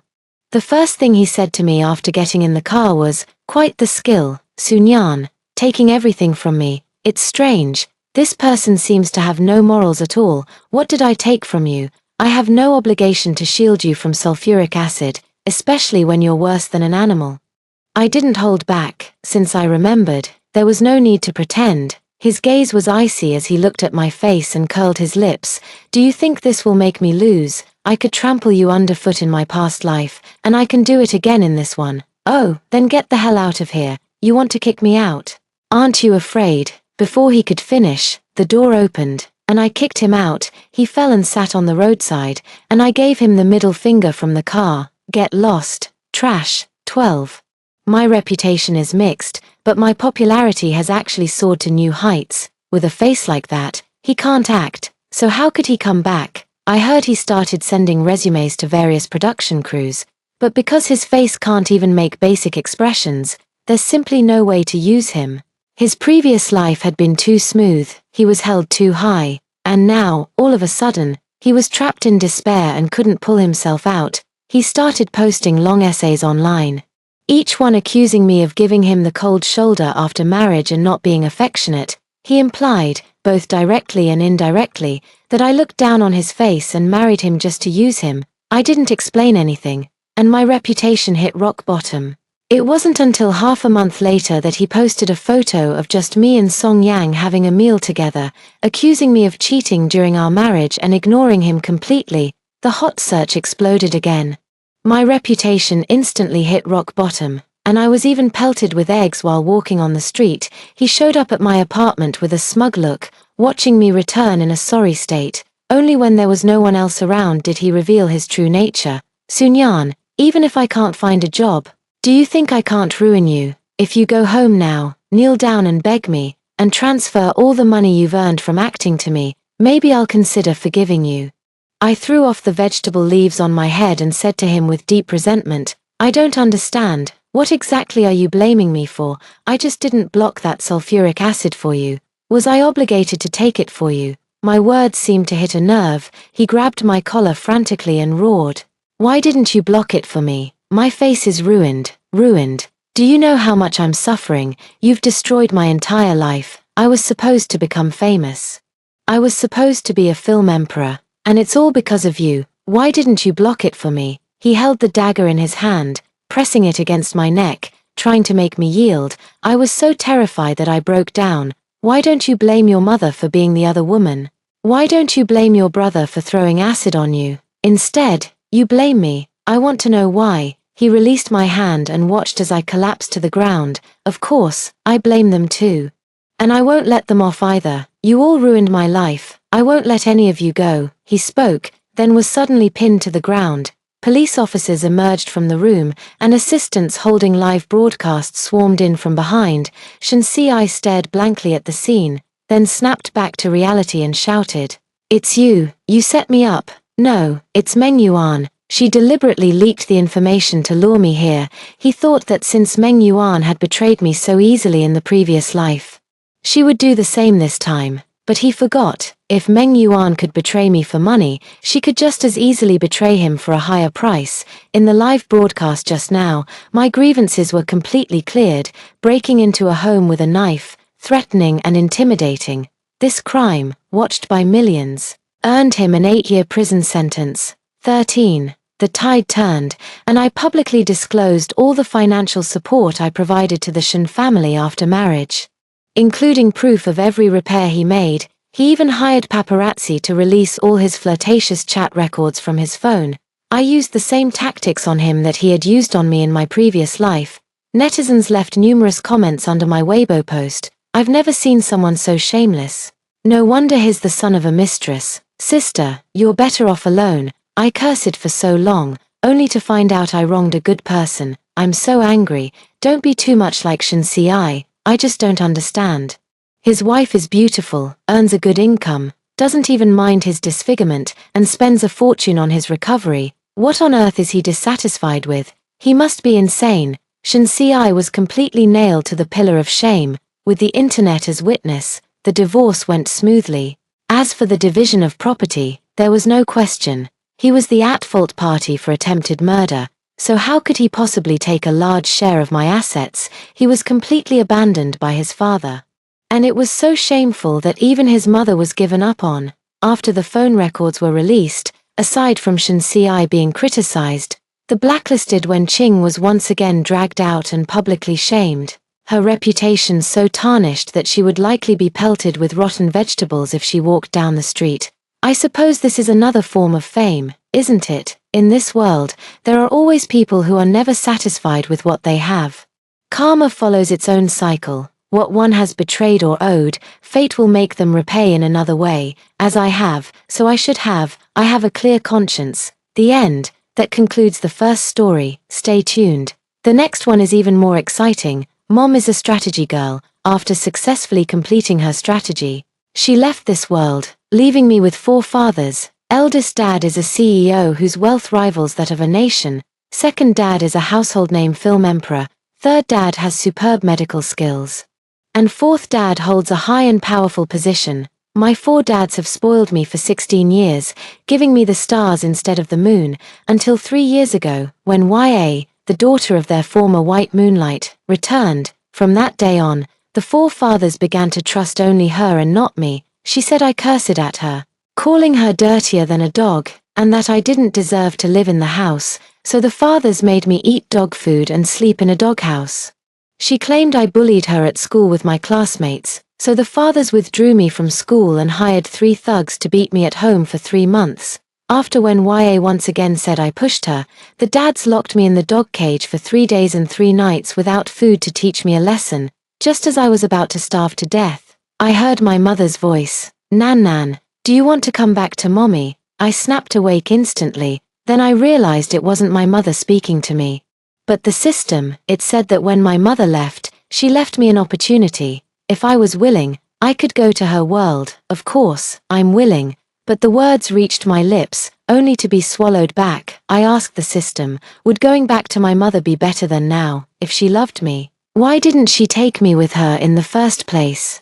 The first thing he said to me after getting in the car was, "Quite the skill, Sunyan, taking everything from me. It's strange. This person seems to have no morals at all. What did I take from you? I have no obligation to shield you from sulfuric acid, especially when you're worse than an animal." I didn't hold back, since I remembered, there was no need to pretend. His gaze was icy as he looked at my face and curled his lips. "Do you think this will make me lose? I could trample you underfoot in my past life, and I can do it again in this one. Oh, then get the hell out of here. You want to kick me out? Aren't you afraid?" Before he could finish, the door opened, and I kicked him out. He fell and sat on the roadside, and I gave him the middle finger from the car. Get lost, trash. 12. My reputation is mixed, but my popularity has actually soared to new heights. With a face like that, he can't act, so how could he come back? I heard he started sending resumes to various production crews, but because his face can't even make basic expressions, there's simply no way to use him. His previous life had been too smooth, he was held too high, and now, all of a sudden, he was trapped in despair and couldn't pull himself out. He started posting long essays online, each one accusing me of giving him the cold shoulder after marriage and not being affectionate. He implied, both directly and indirectly, that I looked down on his face and married him just to use him. I didn't explain anything, and my reputation hit rock bottom. It wasn't until half a month later that he posted a photo of just me and Song Yang having a meal together, accusing me of cheating during our marriage and ignoring him completely. The hot search exploded again. My reputation instantly hit rock bottom, and I was even pelted with eggs while walking on the street. He showed up at my apartment with a smug look, watching me return in a sorry state. Only when there was no one else around did he reveal his true nature. "Sunyan, even if I can't find a job, do you think I can't ruin you? If you go home now, kneel down and beg me, and transfer all the money you've earned from acting to me, maybe I'll consider forgiving you." I threw off the vegetable leaves on my head and said to him with deep resentment, "I don't understand. What exactly are you blaming me for? I just didn't block that sulfuric acid for you. Was I obligated to take it for you?" My words seemed to hit a nerve. He grabbed my collar frantically and roared, "Why didn't you block it for me? My face is ruined, ruined. Do you know how much I'm suffering? You've destroyed my entire life. I was supposed to become famous. I was supposed to be a film emperor, and it's all because of you. Why didn't you block it for me?" He held the dagger in his hand, pressing it against my neck, trying to make me yield. I was so terrified that I broke down. "Why don't you blame your mother for being the other woman? Why don't you blame your brother for throwing acid on you? Instead, you blame me. I want to know why." He released my hand and watched as I collapsed to the ground. "Of course, I blame them too. And I won't let them off either. You all ruined my life. I won't let any of you go." He spoke, then was suddenly pinned to the ground. Police officers emerged from the room, and assistants holding live broadcasts swarmed in from behind. Shensi stared blankly at the scene, then snapped back to reality and shouted, "It's you. You set me up." "No, it's Meng Yuan. She deliberately leaked the information to lure me here." He thought that since Meng Yuan had betrayed me so easily in the previous life, she would do the same this time. But he forgot, if Meng Yuan could betray me for money, she could just as easily betray him for a higher price. In the live broadcast just now, my grievances were completely cleared: breaking into a home with a knife, threatening and intimidating. This crime, watched by millions, earned him an 8-year prison sentence. 13. The tide turned, and I publicly disclosed all the financial support I provided to the Shen family after marriage, including proof of every repair he made. He even hired paparazzi to release all his flirtatious chat records from his phone. I used the same tactics on him that he had used on me in my previous life. Netizens left numerous comments under my Weibo post. "I've never seen someone so shameless. No wonder he's the son of a mistress. Sister, you're better off alone. I cursed for so long, only to find out I wronged a good person. I'm so angry. Don't be too much like Shensi. I just don't understand. His wife is beautiful, earns a good income, doesn't even mind his disfigurement, and spends a fortune on his recovery. What on earth is he dissatisfied with? He must be insane. Shinsi was completely nailed to the pillar of shame. With the internet as witness, the divorce went smoothly. As for the division of property, there was no question. He was the at-fault party for attempted murder, so how could he possibly take a large share of my assets? He was completely abandoned by his father. And it was so shameful that even his mother was given up on. After the phone records were released, aside from Shinsi being criticized, the blacklisted Wen Qing was once again dragged out and publicly shamed. Her reputation so tarnished that she would likely be pelted with rotten vegetables if she walked down the street. I suppose this is another form of fame, isn't it? In this world, there are always people who are never satisfied with what they have. Karma follows its own cycle. What one has betrayed or owed, fate will make them repay in another way, as I have, so I should have. I have a clear conscience. The end. That concludes the first story. Stay tuned. The next one is even more exciting. Mom is a strategy girl. After successfully completing her strategy, she left this world, leaving me with 4 fathers. Eldest dad is a CEO whose wealth rivals that of a nation. Second dad is a household name film emperor. Third dad has superb medical skills. And fourth dad holds a high and powerful position. My 4 dads have spoiled me for 16 years, giving me the stars instead of the moon, until 3 years ago, when YA, the daughter of their former white moonlight, returned. From that day on, the 4 fathers began to trust only her and not me. She said I cursed at her, calling her dirtier than a dog, and that I didn't deserve to live in the house, so the fathers made me eat dog food and sleep in a doghouse. She claimed I bullied her at school with my classmates, so the fathers withdrew me from school and hired 3 thugs to beat me at home for 3 months. After when YA once again said I pushed her, the dads locked me in the dog cage for 3 days and 3 nights without food to teach me a lesson. Just as I was about to starve to death, I heard my mother's voice. Nan, do you want to come back to mommy? I snapped awake instantly, then I realized it wasn't my mother speaking to me. But the system, it said that when my mother left, she left me an opportunity. If I was willing, I could go to her world. Of course, I'm willing. But the words reached my lips, only to be swallowed back. I asked the system, would going back to my mother be better than now, if she loved me? Why didn't she take me with her in the first place?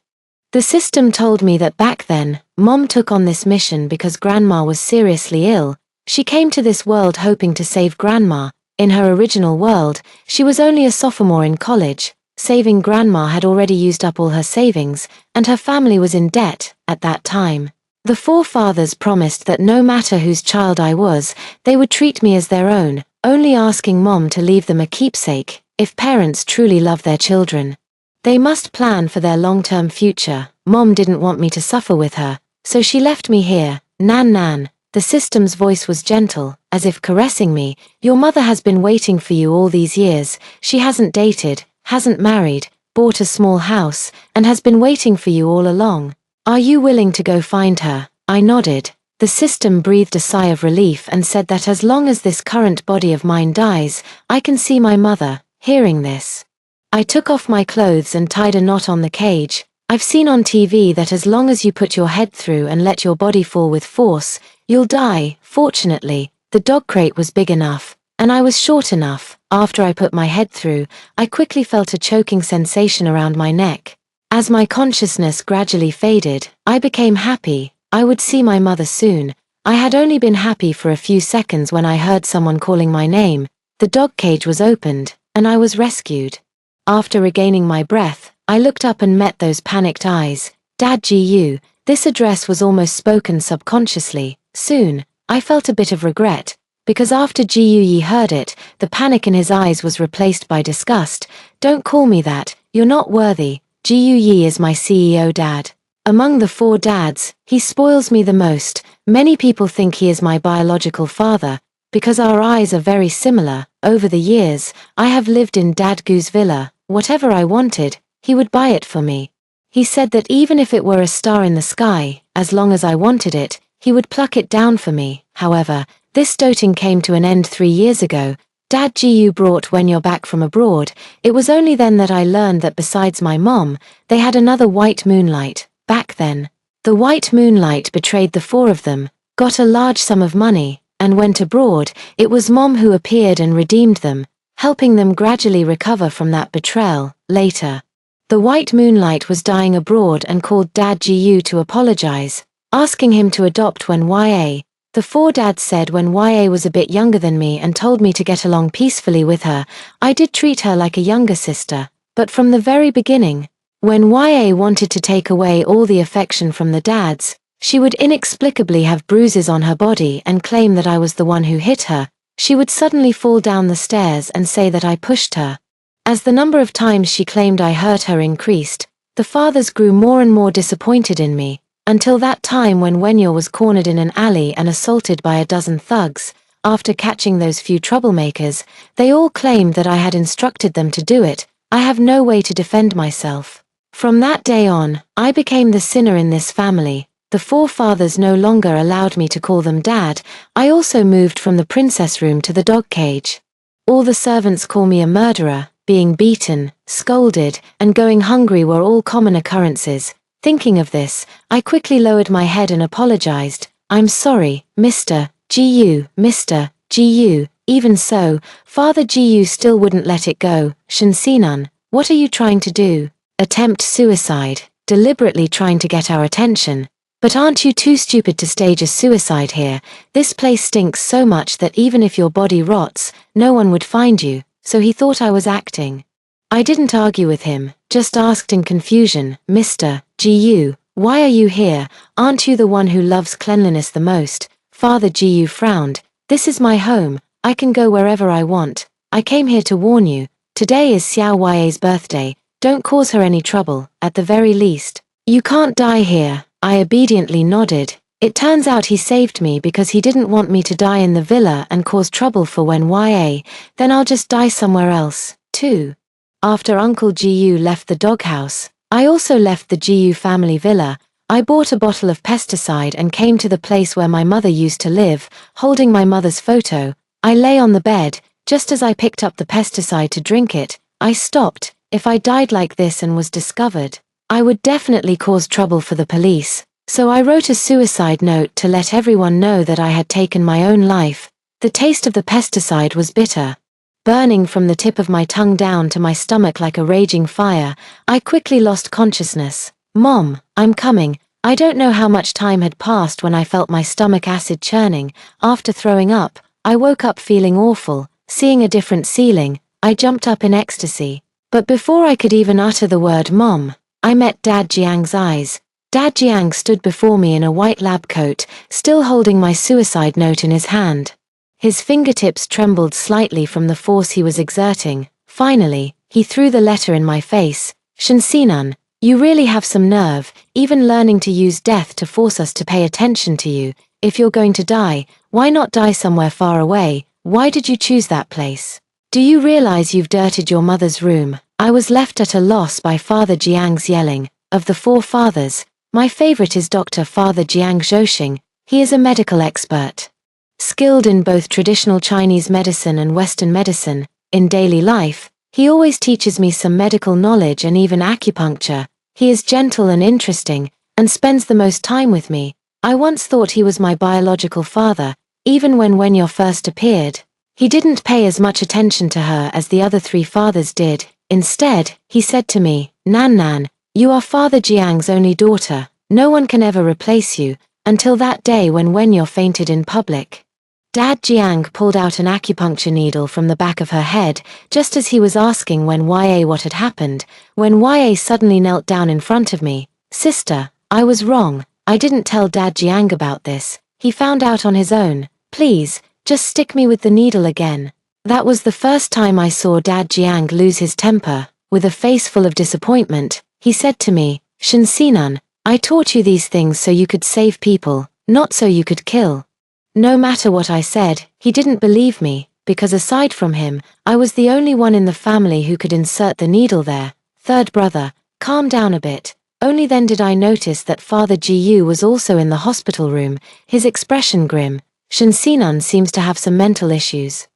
The system told me that back then, Mom took on this mission because Grandma was seriously ill. She came to this world hoping to save Grandma. In her original world, she was only a sophomore in college. Saving Grandma had already used up all her savings, and her family was in debt at that time. The 4 fathers promised that no matter whose child I was, they would treat me as their own, only asking Mom to leave them a keepsake. If parents truly love their children, they must plan for their long-term future. Mom didn't want me to suffer with her, so she left me here. Nan. The system's voice was gentle, as if caressing me. Your mother has been waiting for you all these years. She hasn't dated, hasn't married, bought a small house, and has been waiting for you all along. Are you willing to go find her? I nodded. The system breathed a sigh of relief and said that as long as this current body of mine dies, I can see my mother. Hearing this, I took off my clothes and tied a knot on the cage. I've seen on TV that as long as you put your head through and let your body fall with force, you'll die. Fortunately, the dog crate was big enough, and I was short enough. After I put my head through, I quickly felt a choking sensation around my neck. As my consciousness gradually faded, I became happy. I would see my mother soon. I had only been happy for a few seconds when I heard someone calling my name. The dog cage was opened, and I was rescued. After regaining my breath, I looked up and met those panicked eyes. Dad GU, this address was almost spoken subconsciously. Soon, I felt a bit of regret, because after GU heard it, the panic in his eyes was replaced by disgust. Don't call me that, you're not worthy. GU is my CEO dad. Among the 4 dads, he spoils me the most. Many people think he is my biological father, because our eyes are very similar. Over the years, I have lived in Dad Gu's villa. Whatever I wanted, he would buy it for me. He said that even if it were a star in the sky, as long as I wanted it, he would pluck it down for me. However, this doting came to an end 3 years ago. Dad GU brought When You're Back from abroad. It was only then that I learned that besides my mom, they had another white moonlight. Back then, the white moonlight betrayed the 4 of them, got a large sum of money, and went abroad. It was Mom who appeared and redeemed them. helping them gradually recover from that betrayal. Later, the white moonlight was dying abroad and called Dad Gu to apologize, asking him to adopt when YA. The four dads said when YA was a bit younger than me and told me to get along peacefully with her. I did treat her like a younger sister, but from the very beginning, when YA wanted to take away all the affection from the dads, she would inexplicably have bruises on her body and claim that I was the one who hit her. She would suddenly fall down the stairs and say that I pushed her. As the number of times she claimed I hurt her increased, the fathers grew more and more disappointed in me, until that time when Wenyo was cornered in an alley and assaulted by a dozen thugs. After catching those few troublemakers, they all claimed that I had instructed them to do it. I have no way to defend myself. From that day on, I became the sinner in this family. The four fathers no longer allowed me to call them dad. I also moved from the princess room to the dog cage. All the servants call me a murderer. Being beaten, scolded, and going hungry were all common occurrences. Thinking of this, I quickly lowered my head and apologized. I'm sorry, Mr. Gu, Mr. Gu. Even so, Father Gu still wouldn't let it go. Shinsinan, what are you trying to do? Attempt suicide, deliberately trying to get our attention. But aren't you too stupid to stage a suicide here? This place stinks so much that even if your body rots, no one would find you, so he thought I was acting. I didn't argue with him, just asked in confusion, Mr. Gu, why are you here? Aren't you the one who loves cleanliness the most? Father Gu frowned. This is my home, I can go wherever I want. I came here to warn you. Today is Xiao Ya's birthday, don't cause her any trouble, at the very least. You can't die here. I obediently nodded. It turns out he saved me because he didn't want me to die in the villa and cause trouble for when YA, then I'll just die somewhere else, too. After Uncle Gu left the doghouse, I also left the Gu family villa. I bought a bottle of pesticide and came to the place where my mother used to live, holding my mother's photo. I lay on the bed. Just as I picked up the pesticide to drink it, I stopped. If I died like this and was discovered, I would definitely cause trouble for the police. So I wrote a suicide note to let everyone know that I had taken my own life. The taste of the pesticide was bitter, burning from the tip of my tongue down to my stomach like a raging fire. I quickly lost consciousness. Mom, I'm coming. I don't know how much time had passed when I felt my stomach acid churning. After throwing up, I woke up feeling awful, seeing a different ceiling. I jumped up in ecstasy. But before I could even utter the word Mom, I met Dad Jiang's eyes. Dad Jiang stood before me in a white lab coat, still holding my suicide note in his hand. His fingertips trembled slightly from the force he was exerting. Finally, he threw the letter in my face. Shinsinan, you really have some nerve, even learning to use death to force us to pay attention to you. If you're going to die, why not die somewhere far away? Why did you choose that place? Do you realize you've dirtied your mother's room? I was left at a loss by Father Jiang's yelling. Of the four fathers, my favorite is Dr. Father Jiang Zhouxing. He is a medical expert, skilled in both traditional Chinese medicine and Western medicine. In daily life, he always teaches me some medical knowledge and even acupuncture. He is gentle and interesting, and spends the most time with me. I once thought he was my biological father, even when Wenyo first appeared. He didn't pay as much attention to her as the other three fathers did. Instead, he said to me, Nan Nan, you are Father Jiang's only daughter. No one can ever replace you, until that day when Wenyo fainted in public. Dad Jiang pulled out an acupuncture needle from the back of her head, just as he was asking when YA what had happened, when YA suddenly knelt down in front of me. Sister, I was wrong. I didn't tell Dad Jiang about this. He found out on his own. Please, just stick me with the needle again. That was the first time I saw Dad Jiang lose his temper. With a face full of disappointment, he said to me, Shinsinan, I taught you these things so you could save people, not so you could kill. No matter what I said, he didn't believe me, because aside from him, I was the only one in the family who could insert the needle there. Third brother, calm down a bit. Only then did I notice that Father Gu was also in the hospital room, his expression grim. Shinsinan seems to have some mental issues.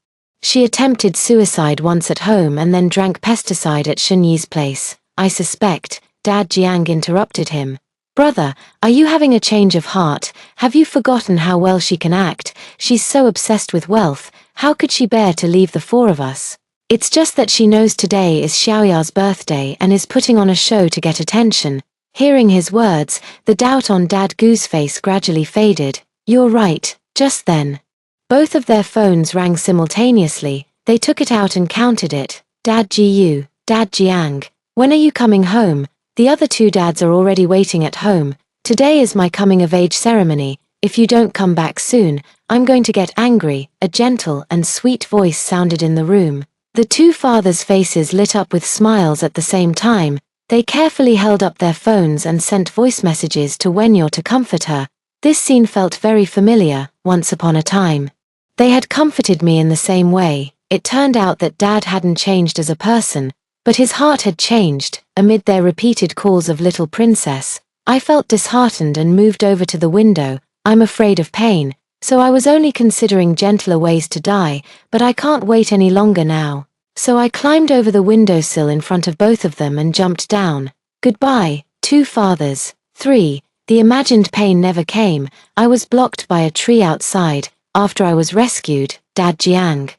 She attempted suicide once at home and then drank pesticide at Shenyi's place. I suspect. Dad Jiang interrupted him. Brother, are you having a change of heart? Have you forgotten how well she can act? She's so obsessed with wealth. How could she bear to leave the four of us? It's just that she knows today is Xiaoya's birthday and is putting on a show to get attention." Hearing his words, the doubt on Dad Gu's face gradually faded. "You're right." Just then, both of their phones rang simultaneously. They took it out and counted it. "Dad Gu, Dad Jiang, when are you coming home? The other two dads are already waiting at home. Today is my coming-of-age ceremony. If you don't come back soon, I'm going to get angry." A gentle and sweet voice sounded in the room. The two fathers' faces lit up with smiles at the same time. They carefully held up their phones and sent voice messages to Wenyo to comfort her. This scene felt very familiar. Once upon a time, they had comforted me in the same way. It turned out that Dad hadn't changed as a person, but his heart had changed. Amid their repeated calls of little princess, I felt disheartened and moved over to the window. I'm afraid of pain, so I was only considering gentler ways to die, but I can't wait any longer now. So I climbed over the windowsill in front of both of them and jumped down. Goodbye, two fathers. 3. The imagined pain never came. I was blocked by a tree outside. After I was rescued, Dad Jiang,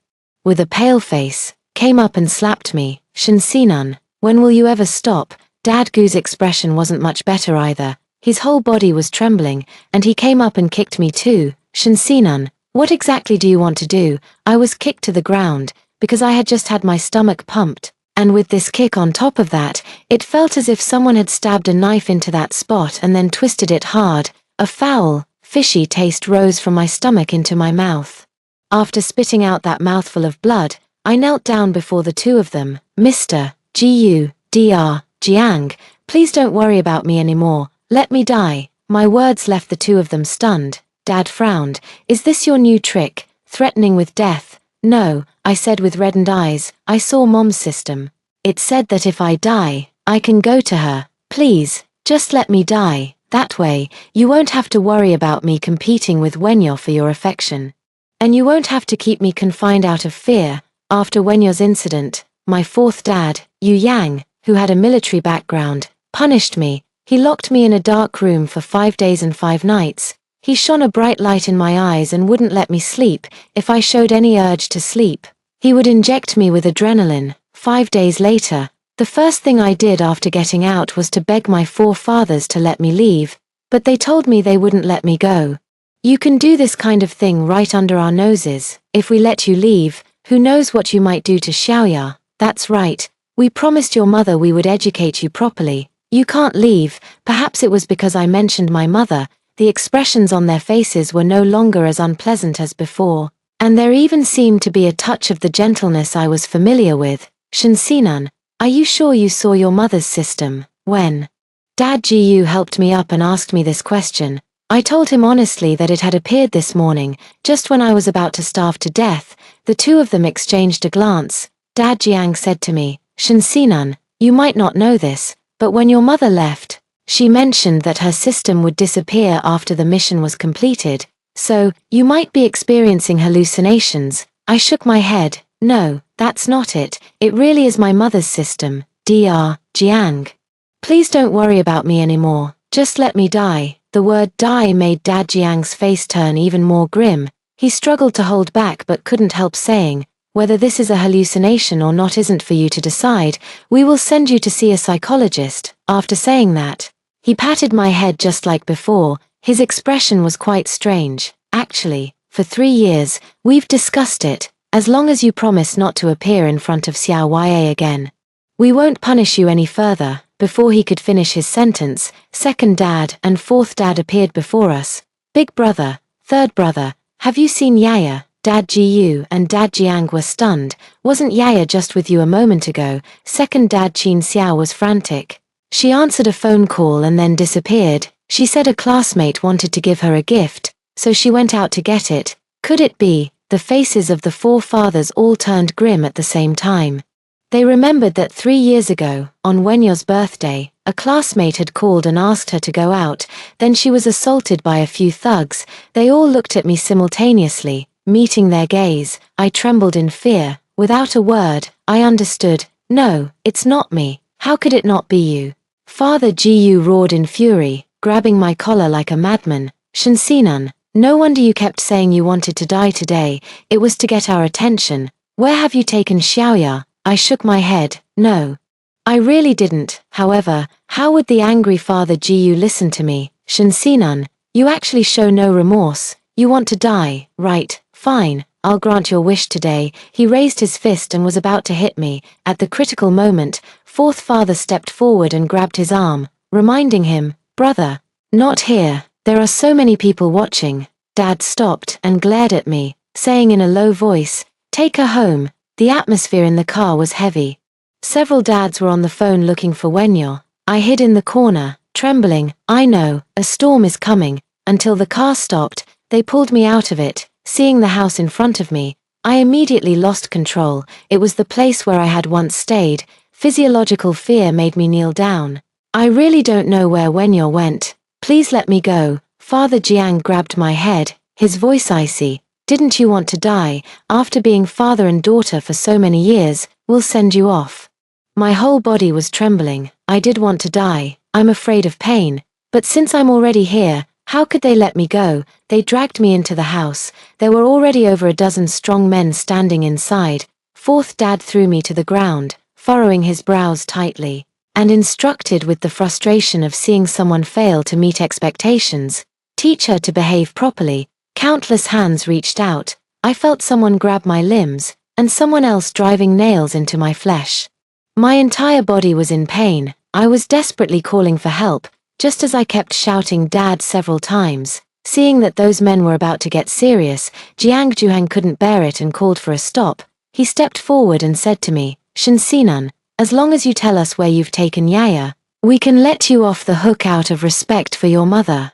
with a pale face, came up and slapped me. "Shinsinan, when will you ever stop?" Dad Gu's expression wasn't much better either. His whole body was trembling, and he came up and kicked me too. "Shinsinan, what exactly do you want to do?" I was kicked to the ground, because I had just had my stomach pumped, and with this kick on top of that, it felt as if someone had stabbed a knife into that spot and then twisted it hard. A foul, fishy taste rose from my stomach into my mouth. After spitting out that mouthful of blood, I knelt down before the two of them. "Mr. Gu, Dr. Jiang, please don't worry about me anymore. Let me die." My words left the two of them stunned. Dad frowned. "Is this your new trick, threatening with death?" "No," I said with reddened eyes. "I saw Mom's system. It said that if I die, I can go to her. Please, just let me die. That way, you won't have to worry about me competing with Wenyo for your affection. And you won't have to keep me confined out of fear." After Wenyo's incident, my fourth dad, Yu Yang, who had a military background, punished me. He locked me in a dark room for 5 days and 5 nights. He shone a bright light in my eyes and wouldn't let me sleep. If I showed any urge to sleep, he would inject me with adrenaline. 5 days later, the first thing I did after getting out was to beg my forefathers to let me leave, but they told me they wouldn't let me go. "You can do this kind of thing right under our noses. If we let you leave, who knows what you might do to Xiaoya?" "That's right. We promised your mother we would educate you properly. You can't leave." Perhaps it was because I mentioned my mother. The expressions on their faces were no longer as unpleasant as before, and there even seemed to be a touch of the gentleness I was familiar with. "Shinsinan, are you sure you saw your mother's system?" When Dad Gu helped me up and asked me this question, I told him honestly that it had appeared this morning, just when I was about to starve to death. The two of them exchanged a glance. Dad Jiang said to me, "Shinsinan, you might not know this, but when your mother left, she mentioned that her system would disappear after the mission was completed, so you might be experiencing hallucinations." I shook my head. "No, that's not it. It really is my mother's system, Dr. Jiang. Please don't worry about me anymore. Just let me die." The word die made Dad Jiang's face turn even more grim. He struggled to hold back but couldn't help saying, "Whether this is a hallucination or not isn't for you to decide. We will send you to see a psychologist." After saying that, he patted my head just like before. His expression was quite strange. "Actually, for 3 years, we've discussed it. As long as you promise not to appear in front of Xiaoya again, we won't punish you any further." Before he could finish his sentence, second dad and fourth dad appeared before us. "Big brother, third brother, have you seen Yaya?" Dad Gu and Dad Jiang were stunned. "Wasn't Yaya just with you a moment ago?" Second dad Qin Xiao was frantic. "She answered a phone call and then disappeared. She said a classmate wanted to give her a gift, so she went out to get it." Could it be? The faces of the four fathers all turned grim at the same time. They remembered that 3 years ago, on Wenyo's birthday, a classmate had called and asked her to go out, then she was assaulted by a few thugs. They all looked at me simultaneously, meeting their gaze. I trembled in fear. Without a word, I understood. "No, it's not me. How could it not be you?" Father Gu roared in fury, grabbing my collar like a madman. "Shinsinan, no wonder you kept saying you wanted to die today. It was to get our attention. Where have you taken Xiaoya? I shook my head. No. I really didn't. However, how would the angry father Jiyu listen to me? Shinsinan, you actually show no remorse. You want to die, right? Fine, I'll grant your wish today. He raised his fist and was about to hit me. At the critical moment, fourth father stepped forward and grabbed his arm, reminding him, brother, not here. There are so many people watching. Dad stopped and glared at me, saying in a low voice, take her home. The atmosphere in the car was heavy. Several dads were on the phone looking for Wenyo. I hid in the corner, trembling. I know, a storm is coming. Until the car stopped, they pulled me out of it. Seeing the house in front of me, I immediately lost control. It was the place where I had once stayed. Physiological fear made me kneel down. I really don't know where Wenyo went. Please let me go. Father Jiang grabbed my head, his voice icy. Didn't you want to die? After being father and daughter for so many years, we'll send you off. My whole body was trembling. I did want to die. I'm afraid of pain. But since I'm already here, how could they let me go? They dragged me into the house. There were already over a dozen strong men standing inside. Fourth dad threw me to the ground, furrowing his brows tightly, and instructed with the frustration of seeing someone fail to meet expectations. Teach her to behave properly. Countless hands reached out. I felt someone grab my limbs, and someone else driving nails into my flesh. My entire body was in pain. I was desperately calling for help, just as I kept shouting Dad several times. Seeing that those men were about to get serious, Jiang Juhang couldn't bear it and called for a stop. He stepped forward and said to me, Shinsinan, as long as you tell us where you've taken Yaya, we can let you off the hook out of respect for your mother.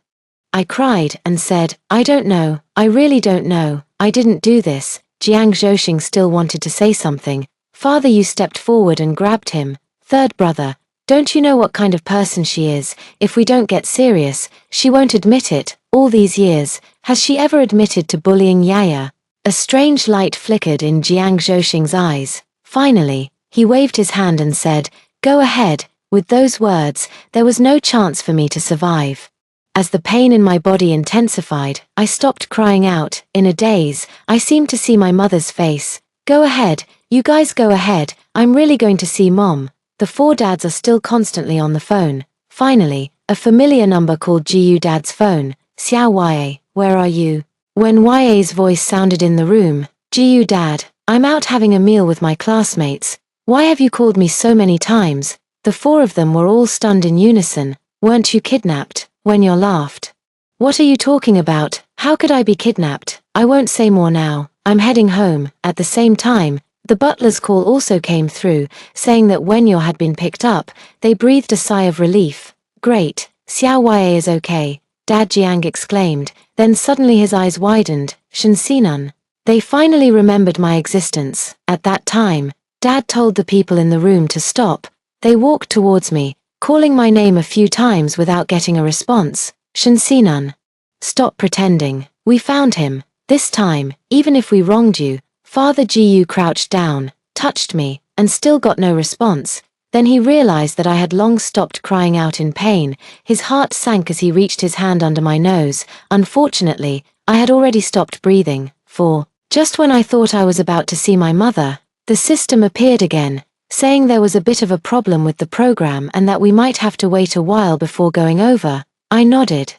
I cried and said, I don't know, I really don't know, I didn't do this. Jiang Zhouxing still wanted to say something. Father Yu stepped forward and grabbed him. Third brother, don't you know what kind of person she is? If we don't get serious, she won't admit it. All these years, has she ever admitted to bullying Yaya? A strange light flickered in Jiang Zhouxing's eyes. Finally, he waved his hand and said, go ahead. With those words, there was no chance for me to survive. As the pain in my body intensified, I stopped crying out. In a daze, I seemed to see my mother's face. Go ahead, you guys go ahead, I'm really going to see Mom. The four dads are still constantly on the phone. Finally, a familiar number called Jiyu Dad's phone. Xiao Ya, where are you? When Ya's voice sounded in the room, Jiyu Dad, I'm out having a meal with my classmates. Why have you called me so many times? The four of them were all stunned in unison. Weren't you kidnapped? Wenyo laughed. What are you talking about? How could I be kidnapped? I won't say more now. I'm heading home. At the same time, the butler's call also came through, saying that Wenyo had been picked up. They breathed a sigh of relief. Great, Xiao Ya is okay, Dad Jiang exclaimed, then suddenly his eyes widened. Shinsinan. They finally remembered my existence. At that time, Dad told the people in the room to stop. They walked towards me, calling my name a few times without getting a response. Shinsinan. Stop pretending. We found him. This time, even if we wronged you. Father Jiyu crouched down, touched me, and still got no response. Then he realized that I had long stopped crying out in pain. His heart sank as he reached his hand under my nose. Unfortunately, I had already stopped breathing, for, just when I thought I was about to see my mother, the system appeared again, saying there was a bit of a problem with the program and that we might have to wait a while before going over. I nodded.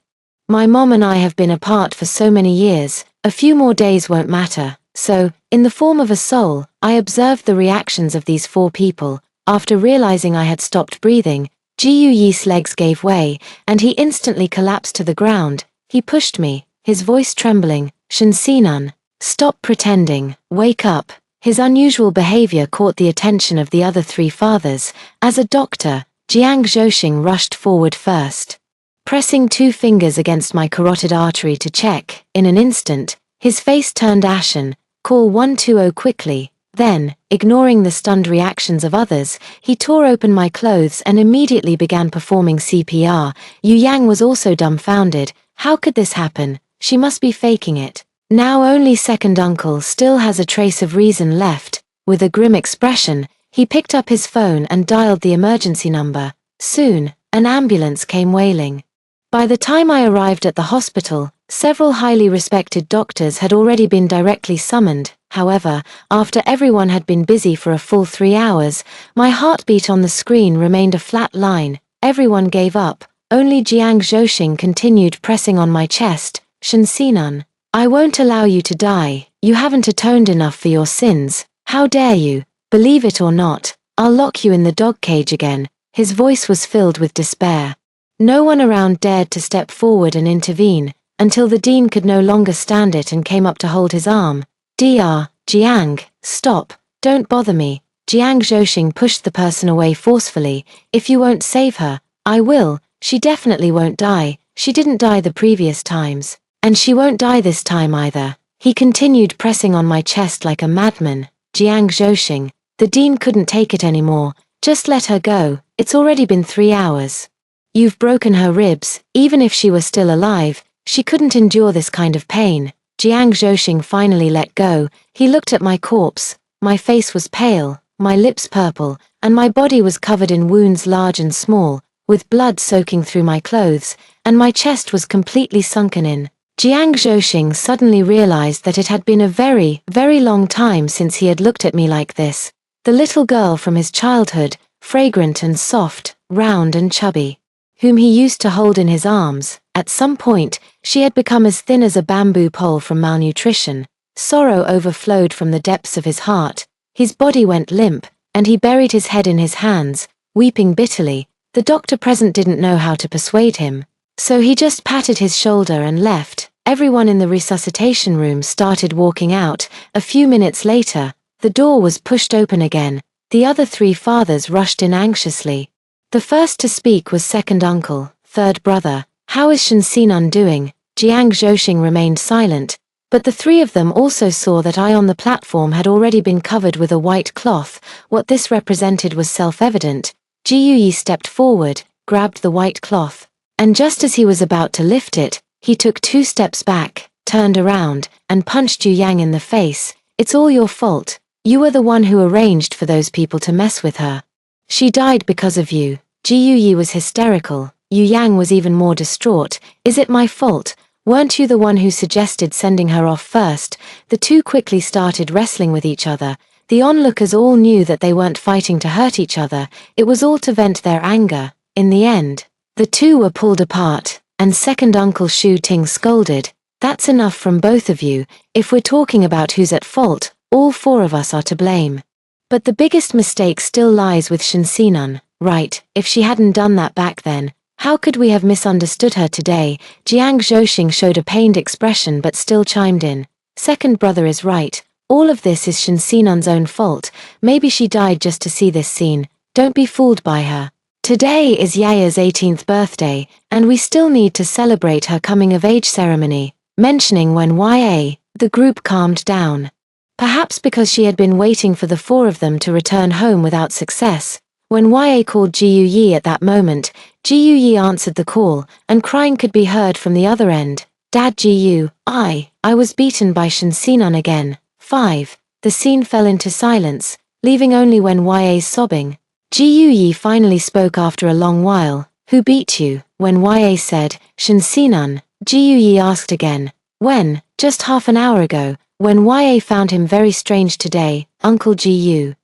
My mom and I have been apart for so many years, a few more days won't matter. So, in the form of a soul, I observed the reactions of these four people. After realizing I had stopped breathing, Jiyu Yi's legs gave way, and he instantly collapsed to the ground. He pushed me, his voice trembling. Shinsinan, stop pretending, wake up. His unusual behavior caught the attention of the other three fathers. As a doctor, Jiang Zhouxing rushed forward first. Pressing 2 fingers against my carotid artery to check, in an instant, his face turned ashen. Call 120 quickly. Then, ignoring the stunned reactions of others, he tore open my clothes and immediately began performing CPR. Yu Yang was also dumbfounded. How could this happen? She must be faking it. Now only second uncle still has a trace of reason left. With a grim expression, he picked up his phone and dialed the emergency number. Soon, an ambulance came wailing. By the time I arrived at the hospital, several highly respected doctors had already been directly summoned. However, after everyone had been busy for a full 3 hours, my heartbeat on the screen remained a flat line. Everyone gave up. Only Jiang Zhouxing continued pressing on my chest. Shenxinan, I won't allow you to die. You haven't atoned enough for your sins. How dare you? Believe it or not, I'll lock you in the dog cage again. His voice was filled with despair. No one around dared to step forward and intervene, until the dean could no longer stand it and came up to hold his arm. Dr. Jiang, stop, don't bother me. Jiang Zhouxing pushed the person away forcefully. If you won't save her, I will. She definitely won't die. She didn't die the previous times. And she won't die this time either. He continued pressing on my chest like a madman. Jiang Zhouxing, the dean couldn't take it anymore. Just let her go. It's already been 3 hours. You've broken her ribs. Even if she were still alive, she couldn't endure this kind of pain. Jiang Zhouxing finally let go. He looked at my corpse. My face was pale, my lips purple, and my body was covered in wounds large and small, with blood soaking through my clothes, and my chest was completely sunken in. Jiang Zhouxing suddenly realized that it had been a very, very long time since he had looked at me like this. The little girl from his childhood, fragrant and soft, round and chubby, whom he used to hold in his arms. At some point, she had become as thin as a bamboo pole from malnutrition. Sorrow overflowed from the depths of his heart. His body went limp, and he buried his head in his hands, weeping bitterly. The doctor present didn't know how to persuade him, so he just patted his shoulder and left. Everyone in the resuscitation room started walking out. A few minutes later, the door was pushed open again. The other 3 fathers rushed in anxiously. The first to speak was second uncle, third brother. How is Shenxinan doing? Jiang Zhouxing remained silent, but the 3 of them also saw that I on the platform had already been covered with a white cloth. What this represented was self-evident. Ji Yuyi stepped forward, grabbed the white cloth, and just as he was about to lift it, he took 2 steps back, turned around, and punched Yu Yang in the face. It's all your fault. You were the one who arranged for those people to mess with her. She died because of you. Ji Yuyi was hysterical. Yu Yang was even more distraught. Is it my fault? Weren't you the one who suggested sending her off first? The 2 quickly started wrestling with each other. The onlookers all knew that they weren't fighting to hurt each other. It was all to vent their anger. In the end, the 2 were pulled apart, and second Uncle Shu Ting scolded. That's enough from both of you. If we're talking about who's at fault, all 4 of us are to blame. But the biggest mistake still lies with Shenxinan, right? If she hadn't done that back then, how could we have misunderstood her today? Jiang Zhouxing showed a pained expression but still chimed in. Second brother is right. All of this is Shenxinan's own fault. Maybe she died just to see this scene. Don't be fooled by her. Today is Yaya's 18th birthday, and we still need to celebrate her coming-of-age ceremony. Mentioning when the group calmed down. Perhaps because she had been waiting for the 4 of them to return home without success. When called Ji Yuyi at that moment, Ji Yuyi answered the call, and crying could be heard from the other end. Dad Ji Yu, I was beaten by Shenxinan again. 5. The scene fell into silence, leaving only when sobbing. Ji Yuyi finally spoke after a long while. Who beat you? When said, Shenxinan, Ji Yuyi asked again. When? Just half an hour ago. When found him very strange today. Uncle Ji Yu.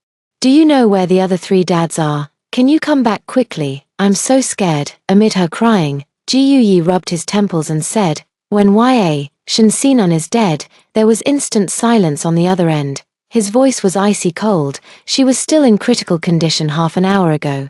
Do you know where the other 3 dads are? Can you come back quickly? I'm so scared. Amid her crying, Ji Yuyi rubbed his temples and said, when Shenxinan is dead. There was instant silence on the other end. His voice was icy cold. She was still in critical condition half an hour ago.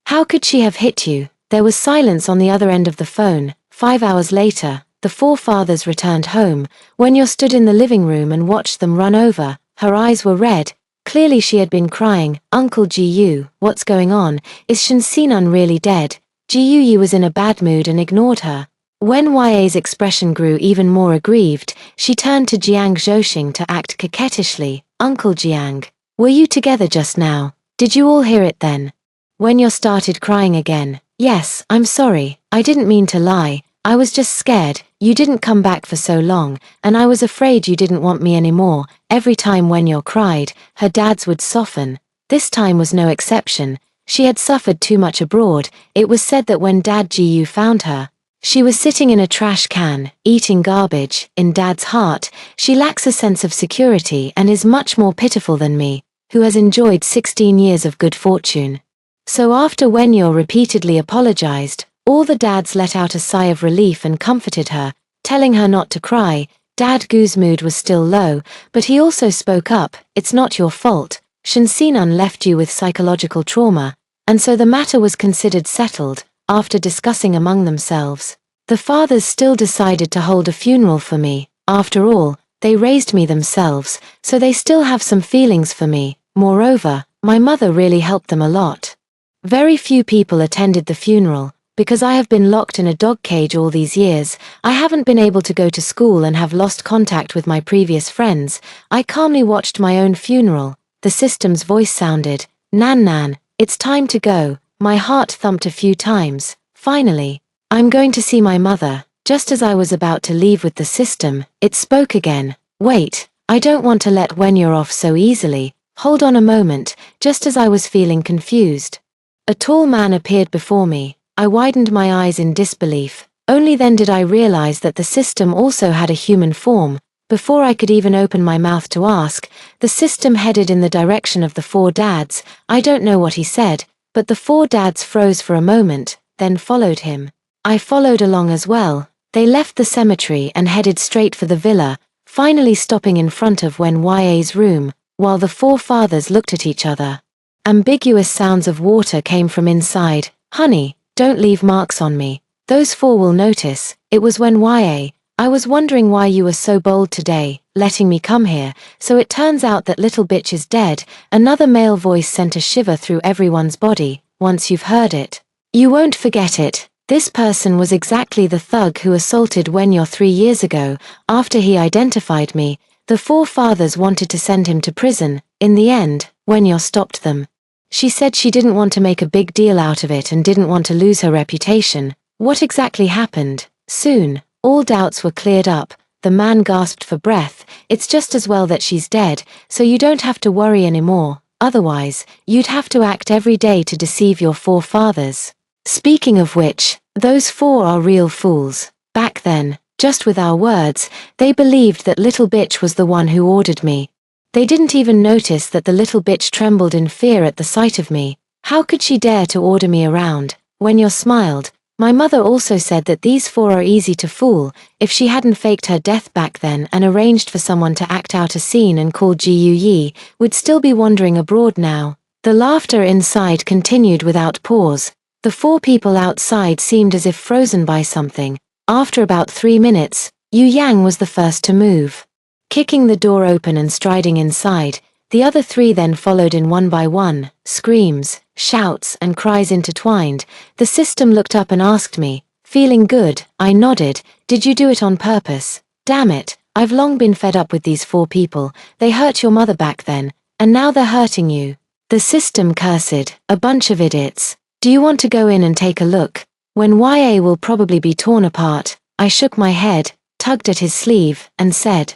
How could she have hit you? There was silence on the other end of the phone. 5 hours later, the 4 fathers returned home. When you stood in the living room and watched them run over, her eyes were red. Clearly she had been crying. Uncle Ji Yu, what's going on? Is Shenxinan really dead? Ji Yuyi was in a bad mood and ignored her. When Ya's expression grew even more aggrieved, she turned to Jiang Zhouxing to act coquettishly. Uncle Jiang, were you together just now? Did you all hear it then? When you started crying again. Yes, I'm sorry, I didn't mean to lie. I was just scared. You didn't come back for so long, and I was afraid you didn't want me anymore. Every time when you cried, her dads would soften. This time was no exception. She had suffered too much abroad. It was said that when Dad Ji Yu found her, She was sitting in a trash can, eating garbage. In Dad's heart, she lacks a sense of security and is much more pitiful than me, who has enjoyed 16 years of good fortune. So after Wenyor repeatedly apologized, all the dads let out a sigh of relief and comforted her, telling her not to cry. Dad Gu's mood was still low, but he also spoke up. It's not your fault. Shinsinan left you with psychological trauma, and so the matter was considered settled. After discussing among themselves, the fathers still decided to hold a funeral for me. After all, they raised me themselves, so they still have some feelings for me. Moreover, my mother really helped them a lot. Very few people attended the funeral. Because I have been locked in a dog cage all these years, I haven't been able to go to school and have lost contact with my previous friends. I calmly watched my own funeral. The system's voice sounded, "Nan Nan, it's time to go." My heart thumped a few times. Finally, I'm going to see my mother. Just as I was about to leave with the system, it spoke again. Wait, I don't want to let Wenyor off so easily. Hold on a moment. Just as I was feeling confused, a tall man appeared before me. I widened my eyes in disbelief. Only then did I realize that the system also had a human form. Before I could even open my mouth to ask, the system headed in the direction of the four dads. I don't know what he said, but the four dads froze for a moment, then followed him. I followed along as well. They left the cemetery and headed straight for the villa, finally stopping in front of Wenya's room, while the four fathers looked at each other. Ambiguous sounds of water came from inside. "Honey, don't leave marks on me. Those four will notice." It was Wenya. "I was wondering why you were so bold today, letting me come here. So it turns out that little bitch is dead." Another male voice sent a shiver through everyone's body. "Once you've heard it, you won't forget it." This person was exactly the thug who assaulted Wenyor 3 years ago. After he identified me, the four fathers wanted to send him to prison. In the end, Wenyor stopped them. She said she didn't want to make a big deal out of it and didn't want to lose her reputation. What exactly happened? Soon, all doubts were cleared up. The man gasped for breath. "It's just as well that she's dead, so you don't have to worry anymore. Otherwise, you'd have to act every day to deceive your four fathers." Speaking of which, those four are real fools. Back then, just with our words, they believed that little bitch was the one who ordered me. They didn't even notice that the little bitch trembled in fear at the sight of me. How could she dare to order me around? Wenyor smiled. My mother also said that these four are easy to fool. If she hadn't faked her death back then and arranged for someone to act out a scene and call Gu Yi, would still be wandering abroad now. The laughter inside continued without pause. The four people outside seemed as if frozen by something. After about 3 minutes, Yu Yang was the first to move. Kicking the door open and striding inside, the other three then followed in one by one. Screams, shouts, and cries intertwined. The system looked up and asked me, "Feeling good?" I nodded. "Did you do it on purpose?" "Damn it, I've long been fed up with these four people. They hurt your mother back then, and now they're hurting you." The system cursed, "A bunch of idiots. Do you want to go in and take a look? Wenya will probably be torn apart." I shook my head, tugged at his sleeve, and said,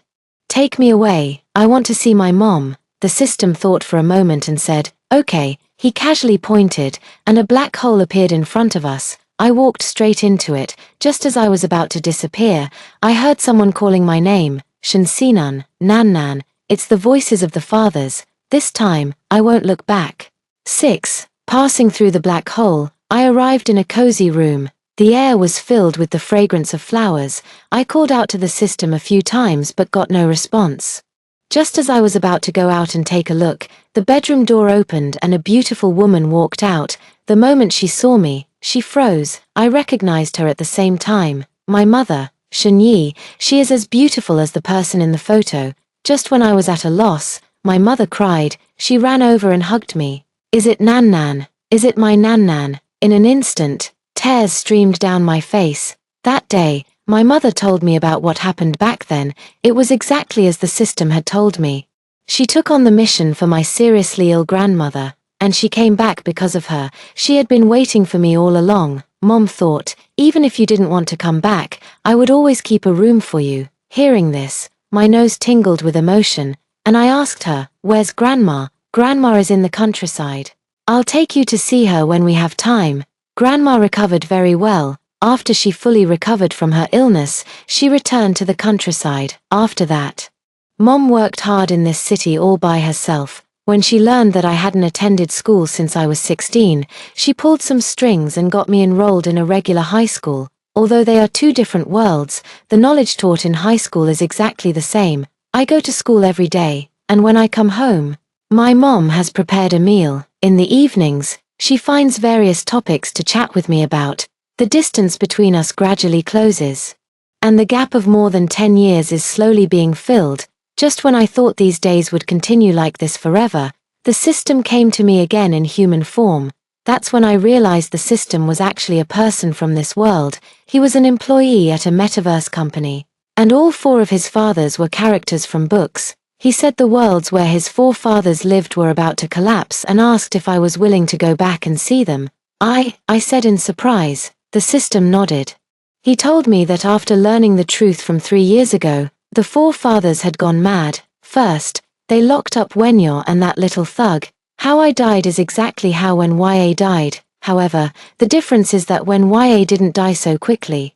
"Take me away, I want to see my mom." The system thought for a moment and said, "Okay." He casually pointed, and a black hole appeared in front of us. I walked straight into it. Just as I was about to disappear, I heard someone calling my name, Shinsinan, Nan Nan. It's the voices of the fathers. This time, I won't look back. 6. Passing through the black hole, I arrived in a cozy room. The air was filled with the fragrance of flowers. I called out to the system a few times but got no response. Just as I was about to go out and take a look, the bedroom door opened and a beautiful woman walked out. The moment she saw me, she froze. I recognized her at the same time. My mother, Shenyi. She is as beautiful as the person in the photo. Just when I was at a loss, my mother cried. She ran over and hugged me. "Is it Nan Nan? Is it my Nan Nan?" In an instant, tears streamed down my face. That day, my mother told me about what happened back then. It was exactly as the system had told me. She took on the mission for my seriously ill grandmother, and she came back because of her. She had been waiting for me all along. Mom thought, even if you didn't want to come back, I would always keep a room for you. Hearing this, my nose tingled with emotion, and I asked her, "Where's Grandma?" "Grandma is in the countryside. I'll take you to see her when we have time." Grandma recovered very well, After she fully recovered from her illness, she returned to the countryside. After that, Mom worked hard in this city all by herself. When she learned that I hadn't attended school since I was 16, she pulled some strings and got me enrolled in a regular high school. Although they are two different worlds, the knowledge taught in high school is exactly the same. I go to school every day, and when I come home, my mom has prepared a meal. In the evenings, she finds various topics to chat with me about. The distance between us gradually closes, and the gap of more than 10 years is slowly being filled. Just when I thought these days would continue like this forever, the system came to me again in human form. That's when I realized the system was actually a person from this world. He was an employee at a metaverse company, and all four of his fathers were characters from books. He said the worlds where his forefathers lived were about to collapse and asked if I was willing to go back and see them. I said in surprise. The system nodded. He told me that after learning the truth from 3 years ago, the forefathers had gone mad. First, they locked up Wenyo and that little thug. How I died is exactly how Wen Ya died. However, the difference is that Wen Ya didn't die so quickly.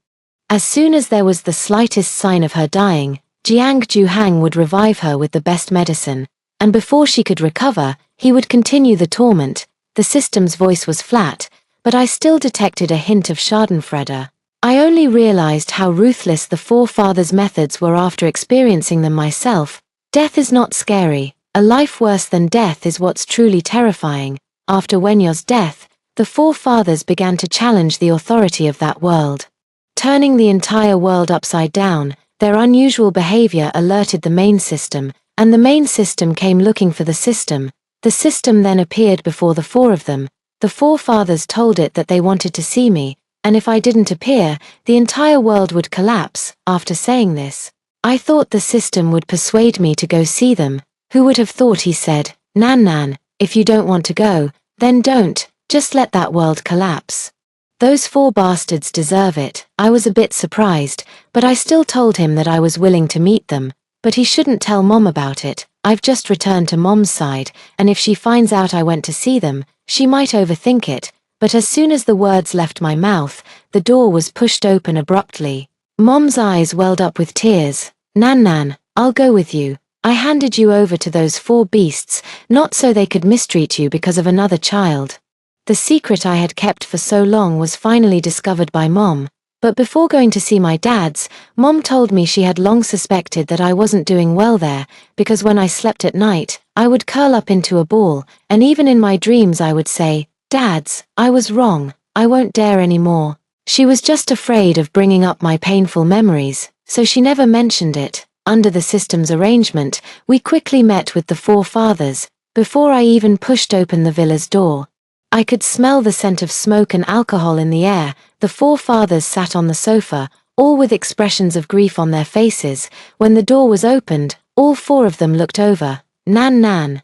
As soon as there was the slightest sign of her dying, Jiang Juhang would revive her with the best medicine, and before she could recover, he would continue the torment. The system's voice was flat, but I still detected a hint of schadenfreude. I only realized how ruthless the forefathers' methods were after experiencing them myself. Death is not scary. A life worse than death is what's truly terrifying. After Wenyo's death, the forefathers began to challenge the authority of that world, turning the entire world upside down. Their unusual behavior alerted the main system, and the main system came looking for the system. The system then appeared before the four of them. The forefathers told it that they wanted to see me, and if I didn't appear, the entire world would collapse. After saying this, I thought the system would persuade me to go see them. Who would have thought? He said, Nan, if you don't want to go, then don't, just let that world collapse. Those four bastards deserve it. I was a bit surprised, but I still told him that I was willing to meet them, but he shouldn't tell Mom about it. I've just returned to Mom's side, and if she finds out I went to see them, she might overthink it. But as soon as the words left my mouth, the door was pushed open abruptly. Mom's eyes welled up with tears. Nan, I'll go with you. I handed you over to those four beasts, not so they could mistreat you because of another child. The secret I had kept for so long was finally discovered by Mom. But before going to see my dad's, Mom told me she had long suspected that I wasn't doing well there, because when I slept at night, I would curl up into a ball, and even in my dreams I would say, Dads, I was wrong, I won't dare anymore. She was just afraid of bringing up my painful memories, so she never mentioned it. Under the system's arrangement, we quickly met with the forefathers. Before I even pushed open the villa's door, I could smell the scent of smoke and alcohol in the air. The forefathers sat on the sofa, all with expressions of grief on their faces. When the door was opened, all four of them looked over. Nan.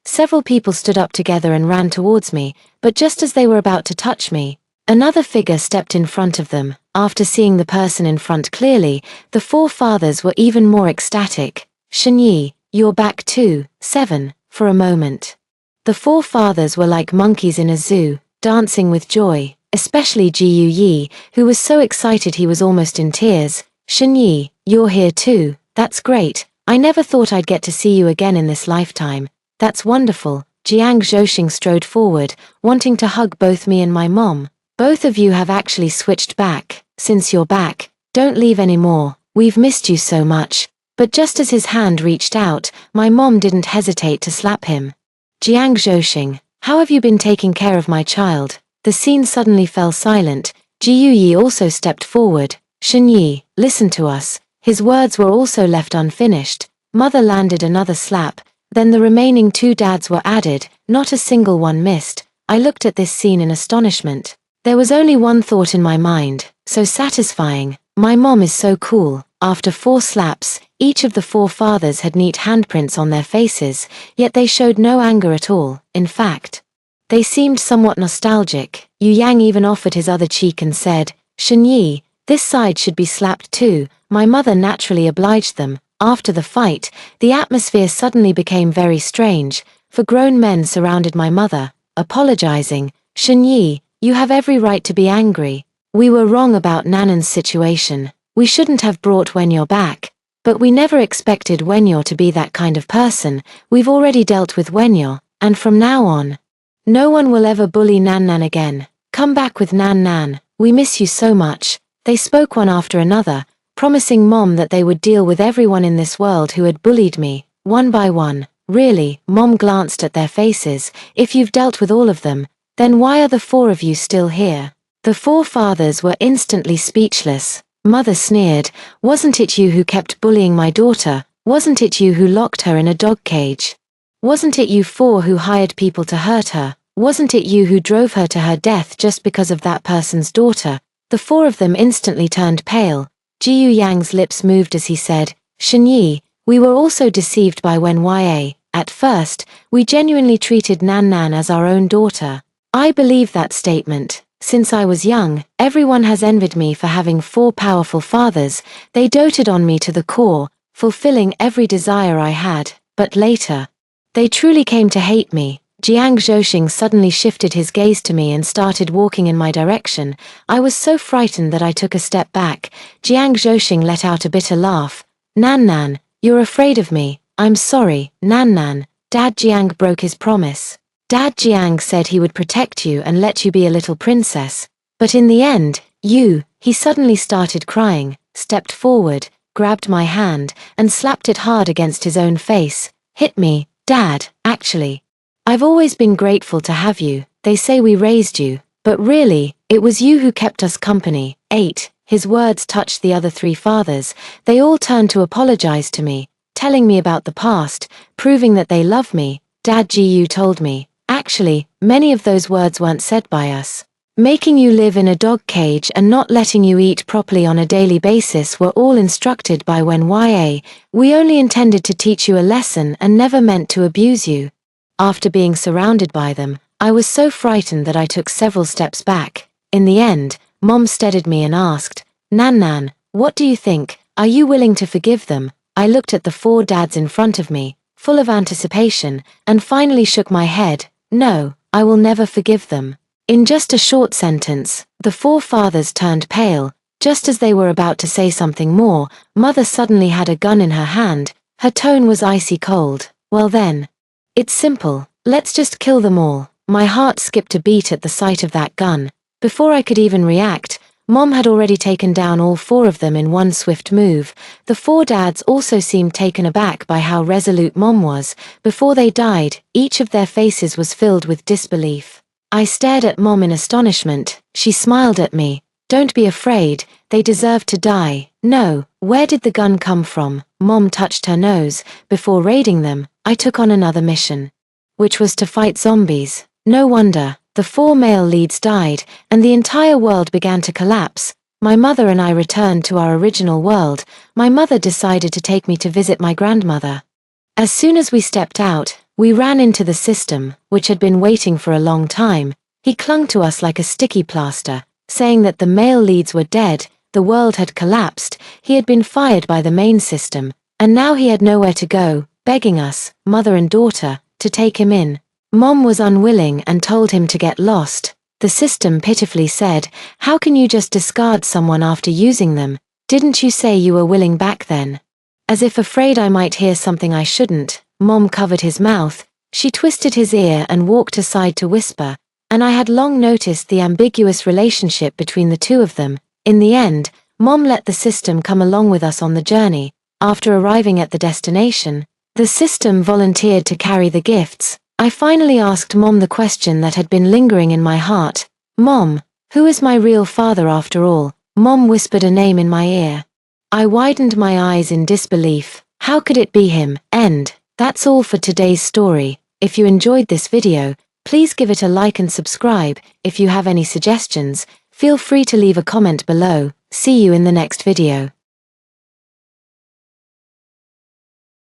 Several people stood up together and ran towards me, but just as they were about to touch me, another figure stepped in front of them. After seeing the person in front clearly, the forefathers were even more ecstatic. Shenyi, you're back too. 7. For a moment, the forefathers were like monkeys in a zoo, dancing with joy, especially Ji Yi, who was so excited he was almost in tears. Shenyi, you're here too. That's great. I never thought I'd get to see you again in this lifetime. That's wonderful. Jiang Zhouxing strode forward, wanting to hug both me and my mom. Both of you have actually switched back. Since you're back, don't leave anymore. We've missed you so much. But just as his hand reached out, my mom didn't hesitate to slap him. Jiang Zhouxing, how have you been taking care of my child? The scene suddenly fell silent. Ji Yi also stepped forward. Shenyi, listen to us. His words were also left unfinished. Mother landed another slap. Then the remaining two dads were added, not a single one missed. I looked at this scene in astonishment. There was only one thought in my mind, so satisfying. My mom is so cool. After 4 slaps, each of the forefathers had neat handprints on their faces, yet they showed no anger at all. In fact, they seemed somewhat nostalgic. Yu Yang even offered his other cheek and said, Shenyi, this side should be slapped too. My mother naturally obliged them. After the fight, the atmosphere suddenly became very strange, for grown men surrounded my mother, apologizing. Shenyi, You have every right to be angry. We were wrong about Nanan's situation. We shouldn't have brought Wenyor back. But we never expected Wenyor to be that kind of person. We've already dealt with Wenyor, and from now on, no one will ever bully Nan again. Come back with Nan. We miss you so much. They spoke one after another, promising Mom that they would deal with everyone in this world who had bullied me, one by one. Really, Mom glanced at their faces. If you've dealt with all of them, then why are the four of you still here? The four fathers were instantly speechless. Mother sneered, wasn't it you who kept bullying my daughter? Wasn't it you who locked her in a dog cage? Wasn't it you four who hired people to hurt her? Wasn't it you who drove her to her death just because of that person's daughter? The four of them instantly turned pale. Jiu Yang's lips moved as he said, Shenyi, we were also deceived by Wenye. At first, we genuinely treated Nan as our own daughter. I believe that statement. Since I was young, everyone has envied me for having four powerful fathers. They doted on me to the core, fulfilling every desire I had, but later, they truly came to hate me. Jiang Zhouxing suddenly shifted his gaze to me and started walking in my direction. I was so frightened that I took a step back. Jiang Zhouxing let out a bitter laugh. Nan, you're afraid of me. I'm sorry, Nan. Dad Jiang broke his promise. Dad Jiang said he would protect you and let you be a little princess. But in the end, he suddenly started crying, stepped forward, grabbed my hand, and slapped it hard against his own face. Hit me, Dad, actually. I've always been grateful to have you. They say we raised you, but really, it was you who kept us company. 8. His words touched the other three fathers. They all turned to apologize to me, telling me about the past, proving that they love me. Dad Jiu told me, actually, many of those words weren't said by us. Making you live in a dog cage and not letting you eat properly on a daily basis were all instructed by Wenye. We only intended to teach you a lesson and never meant to abuse you. After being surrounded by them, I was so frightened that I took several steps back. In the end, Mom steadied me and asked, Nan, what do you think? Are you willing to forgive them? I looked at the four dads in front of me, full of anticipation, and finally shook my head. No, I will never forgive them. In just a short sentence, the four fathers turned pale. Just as they were about to say something more, Mother suddenly had a gun in her hand. Her tone was icy cold. Well then, it's simple. Let's just kill them all. My heart skipped a beat at the sight of that gun. Before I could even react, Mom had already taken down all four of them in one swift move. The four dads also seemed taken aback by how resolute Mom was. Before they died, each of their faces was filled with disbelief. I stared at Mom in astonishment. She smiled at me. Don't be afraid, they deserve to die. No, where did the gun come from? Mom touched her nose. Before raiding them, I took on another mission, which was to fight zombies. No wonder, the four male leads died, and the entire world began to collapse. My mother and I returned to our original world. My mother decided to take me to visit my grandmother. As soon as we stepped out, we ran into the system, which had been waiting for a long time. He clung to us like a sticky plaster, saying that the male leads were dead, the world had collapsed, he had been fired by the main system, and now he had nowhere to go, begging us, mother and daughter, to take him in. Mom was unwilling and told him to get lost. The system pitifully said, how can you just discard someone after using them? Didn't you say you were willing back then? As if afraid I might hear something I shouldn't, Mom covered his mouth. She twisted his ear and walked aside to whisper, and I had long noticed the ambiguous relationship between the two of them. In the end, Mom let the system come along with us on the journey. After arriving at the destination, the system volunteered to carry the gifts. I finally asked Mom the question that had been lingering in my heart. Mom, who is my real father after all? Mom whispered a name in my ear. I widened my eyes in disbelief. How could it be him? End. That's all for today's story. If you enjoyed this video, please give it a like and subscribe. If you have any suggestions, feel free to leave a comment below. See you in the next video.